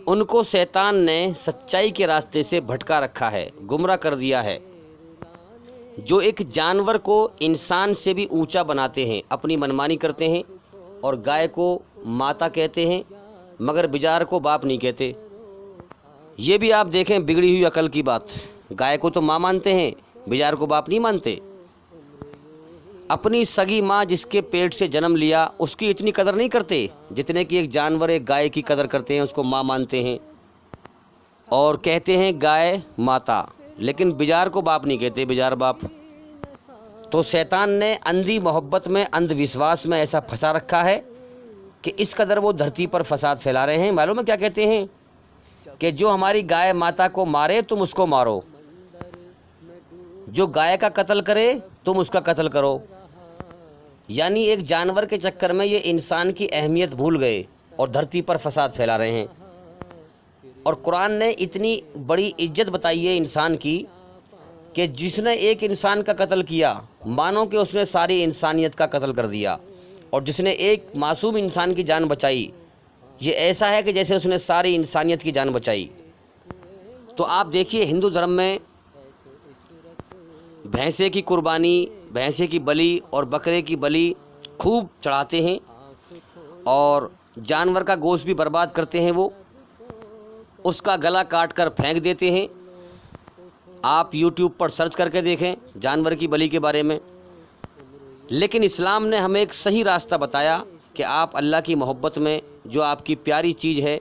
ان کو شیطان نے سچائی کے راستے سے بھٹکا رکھا ہے، گمراہ کر دیا ہے۔ جو ایک جانور کو انسان سے بھی اونچا بناتے ہیں، اپنی منمانی کرتے ہیں، اور گائے کو ماتا کہتے ہیں مگر بجار کو باپ نہیں کہتے۔ یہ بھی آپ دیکھیں بگڑی ہوئی عقل کی بات، گائے کو تو ماں مانتے ہیں، بجار کو باپ نہیں مانتے۔ اپنی سگی ماں جس کے پیٹ سے جنم لیا، اس کی اتنی قدر نہیں کرتے جتنے کہ ایک جانور، ایک گائے کی قدر کرتے ہیں، اس کو ماں مانتے ہیں اور کہتے ہیں گائے ماتا، لیکن بجار کو باپ نہیں کہتے، بجار باپ۔ تو شیطان نے اندھی محبت میں، اندھ وشواس میں ایسا پھنسا رکھا ہے کہ اس قدر وہ دھرتی پر فساد پھیلا رہے ہیں۔ معلوم ہے کیا کہتے ہیں؟ کہ جو ہماری گائے ماتا کو مارے تم اس کو مارو، جو گائے کا قتل کرے تم اس کا قتل کرو۔ یعنی ایک جانور کے چکر میں یہ انسان کی اہمیت بھول گئے اور دھرتی پر فساد پھیلا رہے ہیں۔ اور قرآن نے اتنی بڑی عزت بتائی ہے انسان کی کہ جس نے ایک انسان کا قتل کیا، مانو کہ اس نے ساری انسانیت کا قتل کر دیا، اور جس نے ایک معصوم انسان کی جان بچائی، یہ ایسا ہے کہ جیسے اس نے ساری انسانیت کی جان بچائی۔ تو آپ دیکھیے ہندو دھرم میں بھینسے کی قربانی، بھینسے کی بلی اور بکرے کی بلی خوب چڑھاتے ہیں، اور جانور کا گوشت بھی برباد کرتے ہیں، وہ اس کا گلا کاٹ کر پھینک دیتے ہیں۔ آپ یوٹیوب پر سرچ کر کے دیکھیں جانور کی بلی کے بارے میں۔ لیکن اسلام نے ہمیں ایک صحیح راستہ بتایا کہ آپ اللہ کی محبت میں جو آپ کی پیاری چیز ہے،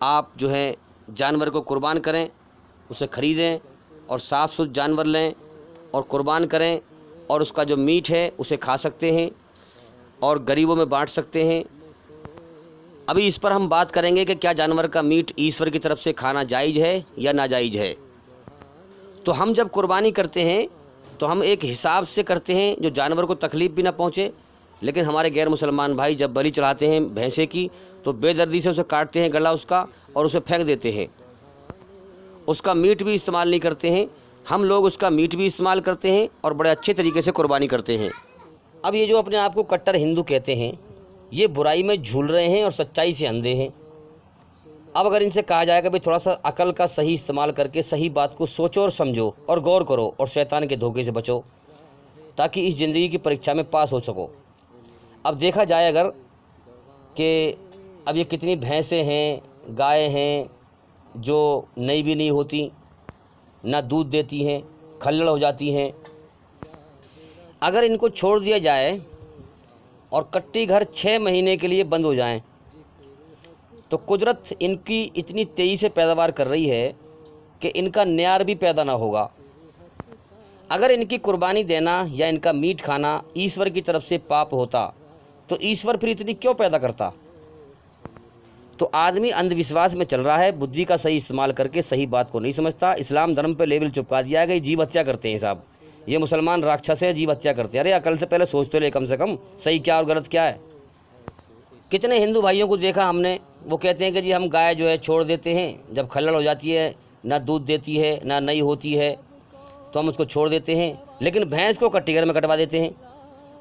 آپ جو ہے جانور کو قربان کریں، اسے خریدیں اور صاف ستھرا جانور لیں اور قربان کریں، اور اس کا جو میٹ ہے اسے کھا سکتے ہیں اور غریبوں میں بانٹ سکتے ہیں۔ ابھی اس پر ہم بات کریں گے کہ کیا جانور کا میٹ ایشور کی طرف سے کھانا جائز ہے یا ناجائز ہے۔ تو ہم جب قربانی کرتے ہیں تو ہم ایک حساب سے کرتے ہیں جو جانور کو تکلیف بھی نہ پہنچے، لیکن ہمارے غیر مسلمان بھائی جب بلی چڑھاتے ہیں بھینسے کی تو بے دردی سے اسے کاٹتے ہیں گلا اس کا اور اسے پھینک دیتے ہیں، اس کا میٹ بھی استعمال نہیں کرتے ہیں۔ ہم لوگ اس کا میٹ بھی استعمال کرتے ہیں اور بڑے اچھے طریقے سے قربانی کرتے ہیں۔ اب یہ جو اپنے آپ کو کٹر ہندو کہتے ہیں، یہ برائی میں جھول رہے ہیں اور سچائی سے اندھے ہیں۔ اب اگر ان سے کہا جائے کہ بھئی تھوڑا سا عقل کا صحیح استعمال کر کے صحیح بات کو سوچو اور سمجھو اور غور کرو اور شیطان کے دھوکے سے بچو تاکہ اس زندگی کی پریکشا میں پاس ہو سکو۔ اب دیکھا جائے اگر کہ اب یہ کتنی بھینسیں ہیں، گائے ہیں جو نئی بھی نہیں ہوتی، نہ دودھ دیتی ہیں، کھلڑ ہو جاتی ہیں۔ اگر ان کو چھوڑ دیا جائے اور کٹی گھر 6 مہینے کے لیے بند ہو جائیں تو قدرت ان کی اتنی تیزی سے پیداوار کر رہی ہے کہ ان کا نیار بھی پیدا نہ ہوگا۔ اگر ان کی قربانی دینا یا ان کا میٹ کھانا ایشور کی طرف سے پاپ ہوتا تو ایشور پھر اتنی کیوں پیدا کرتا؟ تو آدمی اندھ وشواس میں چل رہا ہے، بدھی کا صحیح استعمال کر کے صحیح بات کو نہیں سمجھتا۔ اسلام دھرم پہ لیبل چپکا دیا گیا، جیو ہتیا کرتے ہیں صاحب، یہ مسلمان راکشس ہے، جیو ہتیا کرتے ہیں۔ ارے عقل سے پہلے سوچتے لے کم سے کم صحیح کیا اور غلط کیا ہے۔ کتنے ہندو بھائیوں کو دیکھا ہم نے، وہ کہتے ہیں کہ جی ہم گائے جو ہے چھوڑ دیتے ہیں، جب کھلڑ ہو جاتی ہے، نہ دودھ دیتی ہے، نہ نئی ہوتی ہے، تو ہم اس کو چھوڑ دیتے ہیں، لیکن بھینس کو کٹی گھر میں کٹوا دیتے ہیں۔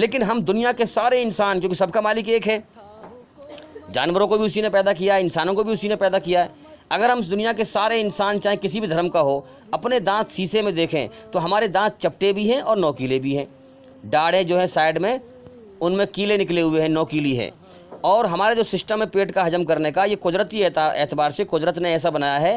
لیکن ہم دنیا کے سارے انسان، کیونکہ سب کا مالک ایک ہے، جانوروں کو بھی اسی نے پیدا کیا ہے، انسانوں کو بھی اسی نے پیدا کیا ہے، اگر ہم اس دنیا کے سارے انسان چاہے کسی بھی دھرم کا ہو اپنے دانت شیشے میں دیکھیں تو ہمارے دانت چپٹے بھی ہیں اور نوکیلے بھی ہیں، ڈاڑیں جو ہیں سائیڈ میں ان میں کیلے نکلے ہوئے ہیں، نوکیلی ہے، اور ہمارے جو سسٹم ہے پیٹ کا ہضم کرنے کا، یہ قدرتی اعتبار سے قدرت نے ایسا بنایا ہے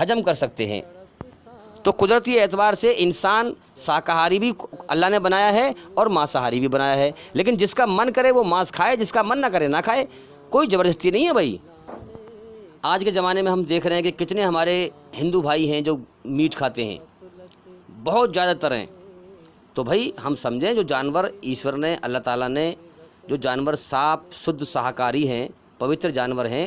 ہضم کر سکتے ہیں۔ تو قدرتی اعتبار سے انسان شاکاہاری بھی اللہ نے بنایا ہے اور مانساہاری بھی بنایا ہے، لیکن جس کا من کرے وہ مانس کھائے، جس کا من نہ کرے نہ کھائے، کوئی زبردستی نہیں ہے بھائی۔ آج کے زمانے میں ہم دیکھ رہے ہیں کہ کتنے ہمارے ہندو بھائی ہیں جو میٹ کھاتے ہیں، بہت زیادہ تر ہیں۔ تو بھائی ہم سمجھیں جو جانور ایشور نے، اللہ تعالیٰ نے جو جانور صاف شدھ شاکاہاری ہیں، پوتر جانور ہیں،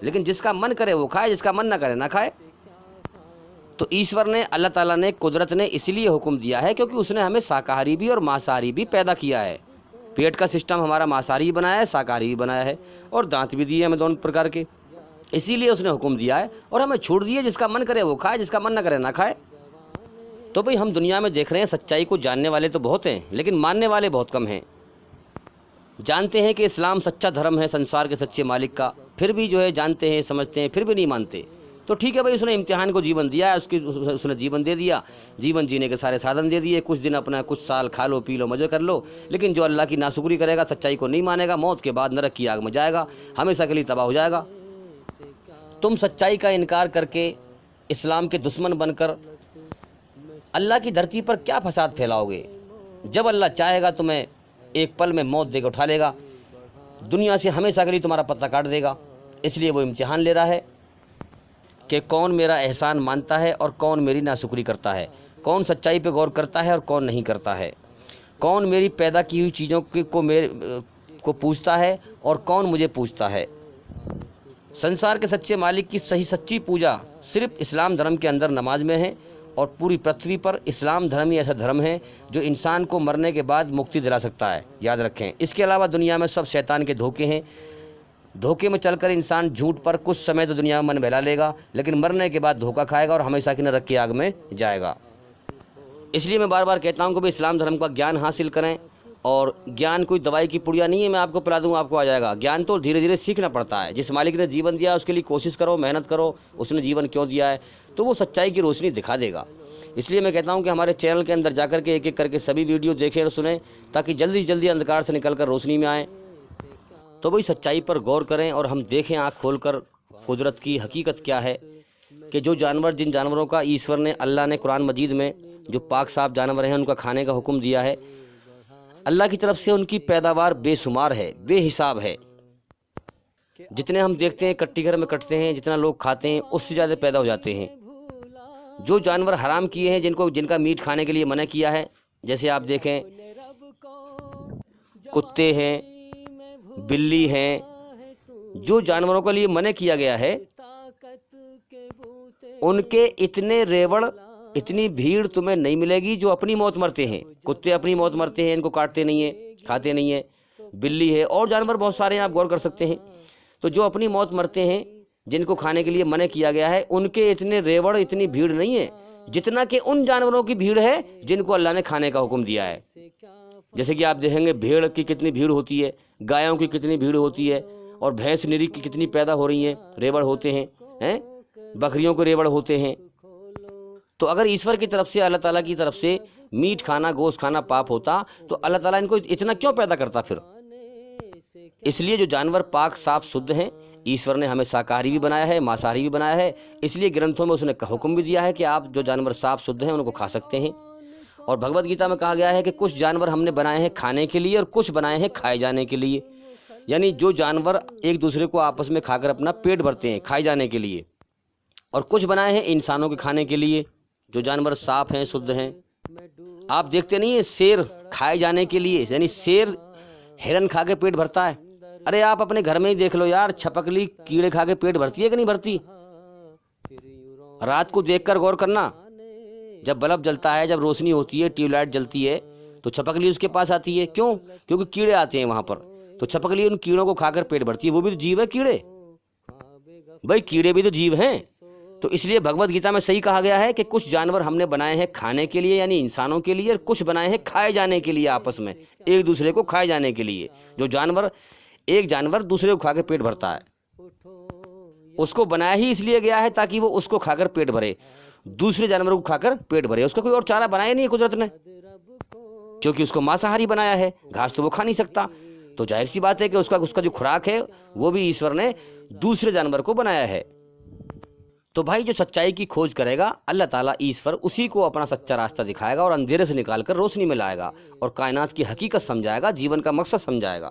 لیکن جس کا من کرے وہ کھائے، جس کا من نہ کرے نہ کھائے۔ تو ایشور نے، اللہ تعالیٰ نے، قدرت نے اس لیے حکم دیا ہے کیونکہ اس نے ہمیں شاکاہاری بھی اور مانساہاری بھی پیدا کیا ہے۔ پیٹ کا سسٹم ہمارا مانساہاری بھی بنایا ہے، شاکاہاری بھی بنایا ہے، اور دانت بھی دیے ہمیں دونوں پرکار کے، اسی لیے اس نے حکم دیا ہے اور ہمیں چھوٹ دی ہے، جس کا من کرے وہ کھائے، جس کا من نہ کرے نہ کھائے۔ تو بھئی ہم دنیا میں دیکھ رہے ہیں سچائی کو جاننے والے تو بہت ہیں لیکن ماننے والے بہت کم ہیں۔ جانتے ہیں کہ اسلام سچا دھرم ہے سنسار کے سچے مالک کا، پھر بھی جو ہے جانتے ہیں، سمجھتے ہیں، پھر بھی نہیں مانتے۔ تو ٹھیک ہے بھائی، اس نے امتحان کو جیون دیا ہے، اس نے جیون دے دیا، جیون جینے کے سارے سادھن دے دیے، کچھ دن اپنا کچھ سال کھا لو پی لو مزے کر لو، لیکن جو اللہ کی ناشکری کرے گا، سچائی کو نہیں مانے گا، موت کے بعد نرک کی آگ میں جائے گا، ہمیشہ کے لیے تباہ ہو جائے گا۔ تم سچائی کا انکار کر کے، اسلام کے دشمن بن کر اللہ کی دھرتی پر کیا فساد پھیلاؤ گے؟ جب اللہ چاہے گا تمہیں ایک پل میں موت دے کے اٹھا لے گا، دنیا سے ہمیشہ کے لیے تمہارا پتہ کاٹ دے گا۔ اس لیے وہ امتحان لے رہا ہے کہ کون میرا احسان مانتا ہے اور کون میری ناشکری کرتا ہے، کون سچائی پہ غور کرتا ہے اور کون نہیں کرتا ہے، کون میری پیدا کی ہوئی چیزوں کو پوجتا ہے اور کون مجھے پوجتا ہے۔ سنسار کے سچے مالک کی صحیح سچی پوجا صرف اسلام دھرم کے اندر نماز میں ہے، اور پوری پرتھوی پر اسلام دھرم ہی ایسا دھرم ہے جو انسان کو مرنے کے بعد مکتی دلا سکتا ہے، یاد رکھیں۔ اس کے علاوہ دنیا میں سب شیطان کے دھوکے ہیں، دھوکے میں چل کر انسان جھوٹ پر کچھ سمے تو دنیا میں من بہلا لے گا، لیکن مرنے کے بعد دھوکہ کھائے گا اور ہمیشہ کی نرک کی آگ میں جائے گا۔ اس لیے میں بار بار کہتا ہوں کہ بھی اسلام دھرم کا گیان حاصل کریں، اور گیان کوئی دوائی کی پڑیا نہیں ہے میں آپ کو پلا دوں آپ کو آ جائے گا، گیان تو دھیرے دھیرے سیکھنا پڑتا ہے۔ جس مالک نے جیون دیا اس کے لیے کوشش کرو، محنت کرو، اس نے جیون کیوں دیا ہے تو وہ سچائی کی روشنی دکھا دے گا۔ اس لیے میں کہتا ہوں کہ ہمارے چینل کے اندر جا کر کے ایک ایک کر کے سبھی ویڈیو دیکھیں اور سنیں، تاکہ جلدی جلدی اندھکار سے نکل کر روشنی میں آئیں۔ تو بھئی سچائی پر غور کریں اور ہم دیکھیں آنکھ کھول کر قدرت کی حقیقت کیا ہے، کہ جو جانور، جن جانوروں کا ایشور نے، اللہ نے قرآن مجید میں جو پاک صاف جانور ہیں ان کا کھانے کا حکم دیا ہے، اللہ کی طرف سے ان کی پیداوار بے شمار ہے، بے حساب ہے۔ جتنے ہم دیکھتے ہیں کٹی گھر میں کٹتے ہیں، جتنا لوگ کھاتے ہیں اس سے زیادہ پیدا ہو جاتے ہیں۔ جو جانور حرام کیے ہیں، جن کا میٹ کھانے کے لیے منع کیا ہے، جیسے آپ دیکھیں کتے ہیں، بلی ہیں، جو جانوروں کے لیے منع کیا گیا ہے ان کے اتنے ریوڑ، اتنی بھیڑ تمہیں نہیں ملے گی جو اپنی موت مرتے ہیں۔ کتے اپنی موت مرتے ہیں، ان کو کاٹتے نہیں ہیں، کھاتے نہیں ہیں، بلی ہے، اور جانور بہت سارے ہیں آپ غور کر سکتے ہیں۔ تو جو اپنی موت مرتے ہیں، جن کو کھانے کے لیے منع کیا گیا ہے، ان کے اتنے ریوڑ، اتنی بھیڑ نہیں ہے جتنا کہ ان جانوروں کی بھیڑ ہے جن کو اللہ نے کھانے کا حکم دیا ہے۔ جیسے کہ آپ دیکھیں گے بھیڑ کی کتنی بھیڑ ہوتی ہے، گایوں کی کتنی بھیڑ ہوتی ہے، اور بھینس نری کی کتنی پیدا ہو رہی ہیں، ریوڑ ہوتے ہیں، بکریوں کو ریوڑ ہوتے ہیں۔ تو اگر ایشور کی طرف سے، اللہ تعالیٰ کی طرف سے میٹ کھانا، گوشت کھانا پاپ ہوتا تو اللہ تعالیٰ ان کو اتنا کیوں پیدا کرتا پھر؟ اس لیے جو جانور پاک صاف شدھ ہیں، ایشور نے ہمیں شاکاہاری بھی بنایا ہے، مانساہاری بھی بنایا ہے، اس لیے گرنتھوں میں اس نے حکم بھی دیا ہے کہ آپ جو جانور صاف شدھ ہیں ان کو کھا سکتے ہیں۔ اور بھگوت گیتا میں کہا گیا ہے کہ کچھ جانور ہم نے بنائے ہیں کھانے کے لیے اور کچھ بنائے ہیں کھائے جانے کے لیے، یعنی جو جانور ایک دوسرے کو آپس میں کھا کر اپنا پیٹ بھرتے ہیں کھائے جانے کے لیے، اور کچھ بنائے ہیں انسانوں کے کھانے کے لیے جو جانور صاف ہیں، شدھ ہیں۔ آپ دیکھتے نہیں ہیں شیر کھائے جانے کے لیے، یعنی شیر ہرن کھا کے پیٹ بھرتا ہے۔ ارے آپ اپنے گھر میں ہی دیکھ لو یار، چھپکلی کیڑے کھا کے پیٹ بھرتی ہے کہ نہیں بھرتی؟ رات کو دیکھ کر غور کرنا، جب بلب جلتا ہے، جب روشنی ہوتی ہے، ٹیوب لائٹ جلتی ہے تو چھپکلی اس کے پاس آتی ہے، کیوں؟ کیونکہ کیڑے آتے ہیں وہاں پر، تو چھپکلی ان کیڑوں کو کھا کر پیٹ بھرتی ہے۔ وہ بھی تو جیو ہے کیڑے، بھائی کیڑے بھی تو جیو ہیں، تو اس لیے بھگوت گیتا میں صحیح کہا گیا ہے کہ کچھ جانور ہم نے بنائے ہیں کھانے کے لیے یعنی انسانوں کے لیے، اور کچھ بنائے ہیں کھائے جانے کے لیے، آپس میں ایک دوسرے کو کھائے جانے کے لیے۔ جو جانور ایک جانور دوسرے کو کھا کے پیٹ بھرتا ہے، اس کو بنایا ہی اس لیے گیا ہے تاکہ وہ اس کو کھا کر پیٹ بھرے، دوسرے جانور کو کھا کر پیٹ بھرے۔ اس کا کوئی اور چارہ بنایا نہیں ہے قدرت نے، کیونکہ اس کو مانساہاری بنایا ہے، گھاس تو وہ کھا نہیں سکتا، تو ظاہر سی بات ہے کہ اس کا جو خوراک ہے وہ بھی ایشور نے دوسرے جانور کو بنایا ہے۔ تو بھائی جو سچائی کی کھوج کرے گا، اللہ تعالیٰ ایشور اسی کو اپنا سچا راستہ دکھائے گا اور اندھیرے سے نکال کر روشنی میں لائے گا اور کائنات کی حقیقت سمجھائے گا، جیون کا مقصد سمجھائے گا۔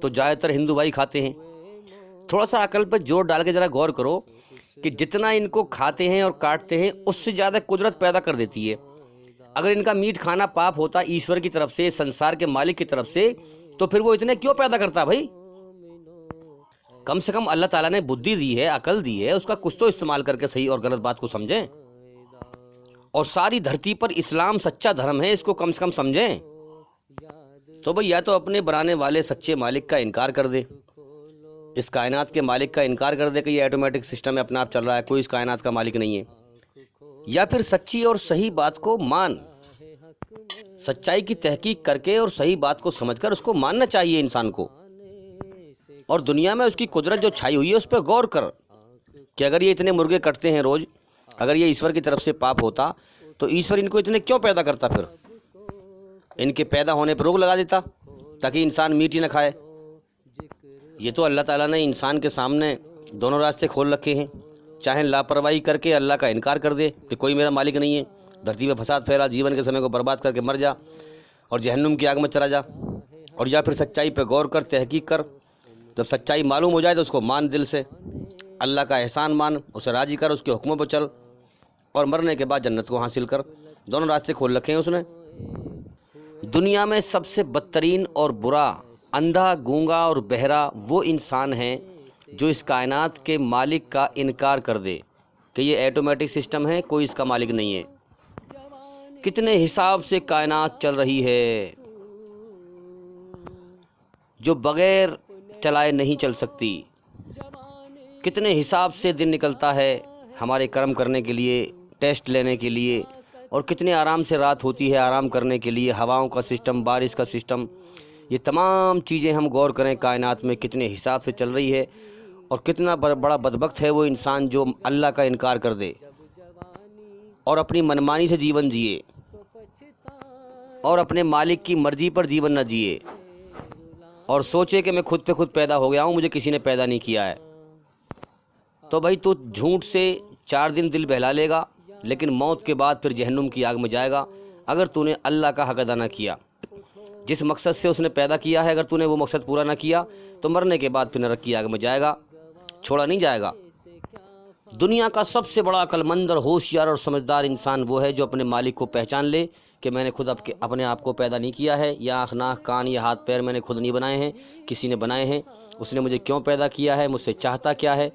تو زیادہ تر ہندو بھائی کھاتے ہیں۔ تھوڑا سا عقل پہ زور ڈال کے ذرا غور کرو کہ جتنا ان کو کھاتے ہیں اور کاٹتے ہیں اس سے زیادہ قدرت پیدا کر دیتی ہے۔ اگر ان کا میٹ کھانا پاپ ہوتا ایشور کی طرف سے، سنسار کے مالک کی طرف سے، تو پھر وہ اتنے کیوں پیدا کرتا بھائی؟ کم سے کم اللہ تعالیٰ نے بدھی دی ہے، عقل دی ہے، اس کا کچھ تو استعمال کر کے صحیح اور غلط بات کو سمجھیں۔ اور ساری دھرتی پر اسلام سچا دھرم ہے، اس کو کم سے کم سمجھیں۔ تو بھئی یا تو اپنے بنانے والے سچے مالک کا انکار کر دے، اس کائنات کے مالک کا انکار کر دے کہ یہ آٹومیٹک سسٹم ہے، اپنا آپ چل رہا ہے، کوئی اس کائنات کا مالک نہیں ہے، یا پھر سچی اور صحیح بات کو مان، سچائی کی تحقیق کر کے اور صحیح بات کو سمجھ کر اس کو ماننا چاہیے انسان کو۔ اور دنیا میں اس کی قدرت جو چھائی ہوئی ہے اس پہ غور کر کہ اگر یہ اتنے مرغے کٹتے ہیں روز، اگر یہ ایشور کی طرف سے پاپ ہوتا تو ایشور ان کو اتنے کیوں پیدا کرتا؟ پھر ان کے پیدا ہونے پر روک لگا دیتا تاکہ انسان میٹ ہی نہ کھائے۔ یہ تو اللہ تعالیٰ نے انسان کے سامنے دونوں راستے کھول رکھے ہیں، چاہے لاپرواہی کر کے اللہ کا انکار کر دے کہ کوئی میرا مالک نہیں ہے، دھرتی پہ فساد پھیلا، جیون کے سمے کو برباد کر کے مر جا اور جہنم کی آگ میں چلا جا، اور یا پھر سچائی پہ غور کر، تحقیق کر، جب سچائی معلوم ہو جائے تو اس کو مان دل سے، اللہ کا احسان مان، اسے راضی کر، اس کے حکموں پہ چل، اور مرنے کے بعد جنت کو حاصل کر۔ دونوں راستے کھول رکھے ہیں اس نے۔ دنیا میں سب سے بدترین اور برا، اندھا، گونگا اور بہرا وہ انسان ہے جو اس کائنات کے مالک کا انکار کر دے کہ یہ آٹومیٹک سسٹم ہے، کوئی اس کا مالک نہیں ہے۔ کتنے حساب سے کائنات چل رہی ہے جو بغیر چلائے نہیں چل سکتی، کتنے حساب سے دن نکلتا ہے ہمارے کرم کرنے کے لیے، ٹیسٹ لینے کے لیے، اور کتنے آرام سے رات ہوتی ہے آرام کرنے کے لیے، ہواؤں کا سسٹم، بارش کا سسٹم، یہ تمام چیزیں ہم غور کریں کائنات میں کتنے حساب سے چل رہی ہے، اور کتنا بڑا بدبخت ہے وہ انسان جو اللہ کا انکار کر دے اور اپنی منمانی سے جیون جیے اور اپنے مالک کی مرضی پر جیون نہ جیے، اور سوچے کہ میں خود پہ خود پیدا ہو گیا ہوں، مجھے کسی نے پیدا نہیں کیا ہے۔ تو بھائی تو جھوٹ سے 4 دن دل بہلا لے گا، لیکن موت کے بعد پھر جہنم کی آگ میں جائے گا اگر تو نے اللہ کا حق ادا نہ کیا۔ جس مقصد سے اس نے پیدا کیا ہے اگر تو نے وہ مقصد پورا نہ کیا تو مرنے کے بعد پھر نرک کی آگ میں جائے گا، چھوڑا نہیں جائے گا۔ دنیا کا سب سے بڑا عقل مند اور ہوشیار اور سمجھدار انسان وہ ہے جو اپنے مالک کو پہچان لے کہ میں نے خود اپنے آپ کو پیدا نہیں کیا ہے، یا آنکھ، ناک، کان یا ہاتھ پیر میں نے خود نہیں بنائے ہیں، کسی نے بنائے ہیں، اس نے مجھے کیوں پیدا کیا ہے، مجھ سے چاہتا کیا ہے۔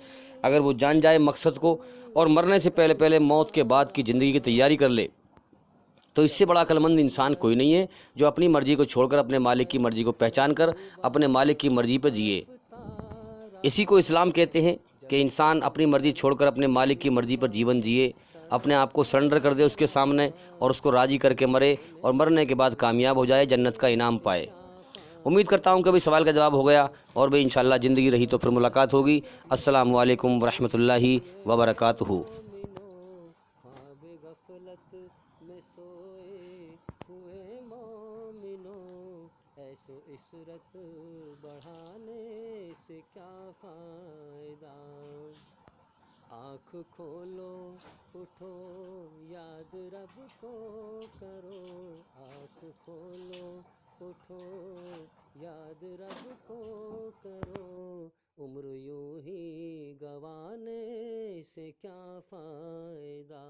اگر وہ جان جائے مقصد کو اور مرنے سے پہلے پہلے موت کے بعد کی زندگی کی تیاری کر لے، تو اس سے بڑا عقل مند انسان کوئی نہیں ہے جو اپنی مرضی کو چھوڑ کر اپنے مالک کی مرضی کو پہچان کر اپنے مالک کی مرضی پہ جیے۔ اسی کو اسلام کہتے ہیں کہ انسان اپنی مرضی چھوڑ کر اپنے مالک کی مرضی پر جیون جیے، اپنے آپ کو سرنڈر کر دے اس کے سامنے اور اس کو راضی کر کے مرے، اور مرنے کے بعد کامیاب ہو جائے، جنت کا انعام پائے۔ امید کرتا ہوں کہ بھی سوال کا جواب ہو گیا، اور بھی انشاءاللہ زندگی رہی تو پھر ملاقات ہوگی۔ السلام علیکم ورحمۃ اللہ وبرکاتہ۔ غفلت میں سوئے ہوئے مومنوں، ایسو عشرت بڑھانے سے کیا فائدہ؟ آنکھ کھولو اٹھو یاد رب کو کرو، آنکھ کھولو اٹھو یاد رب کو کرو، عمر یوں ہی گنوانے سے کیا فائدہ؟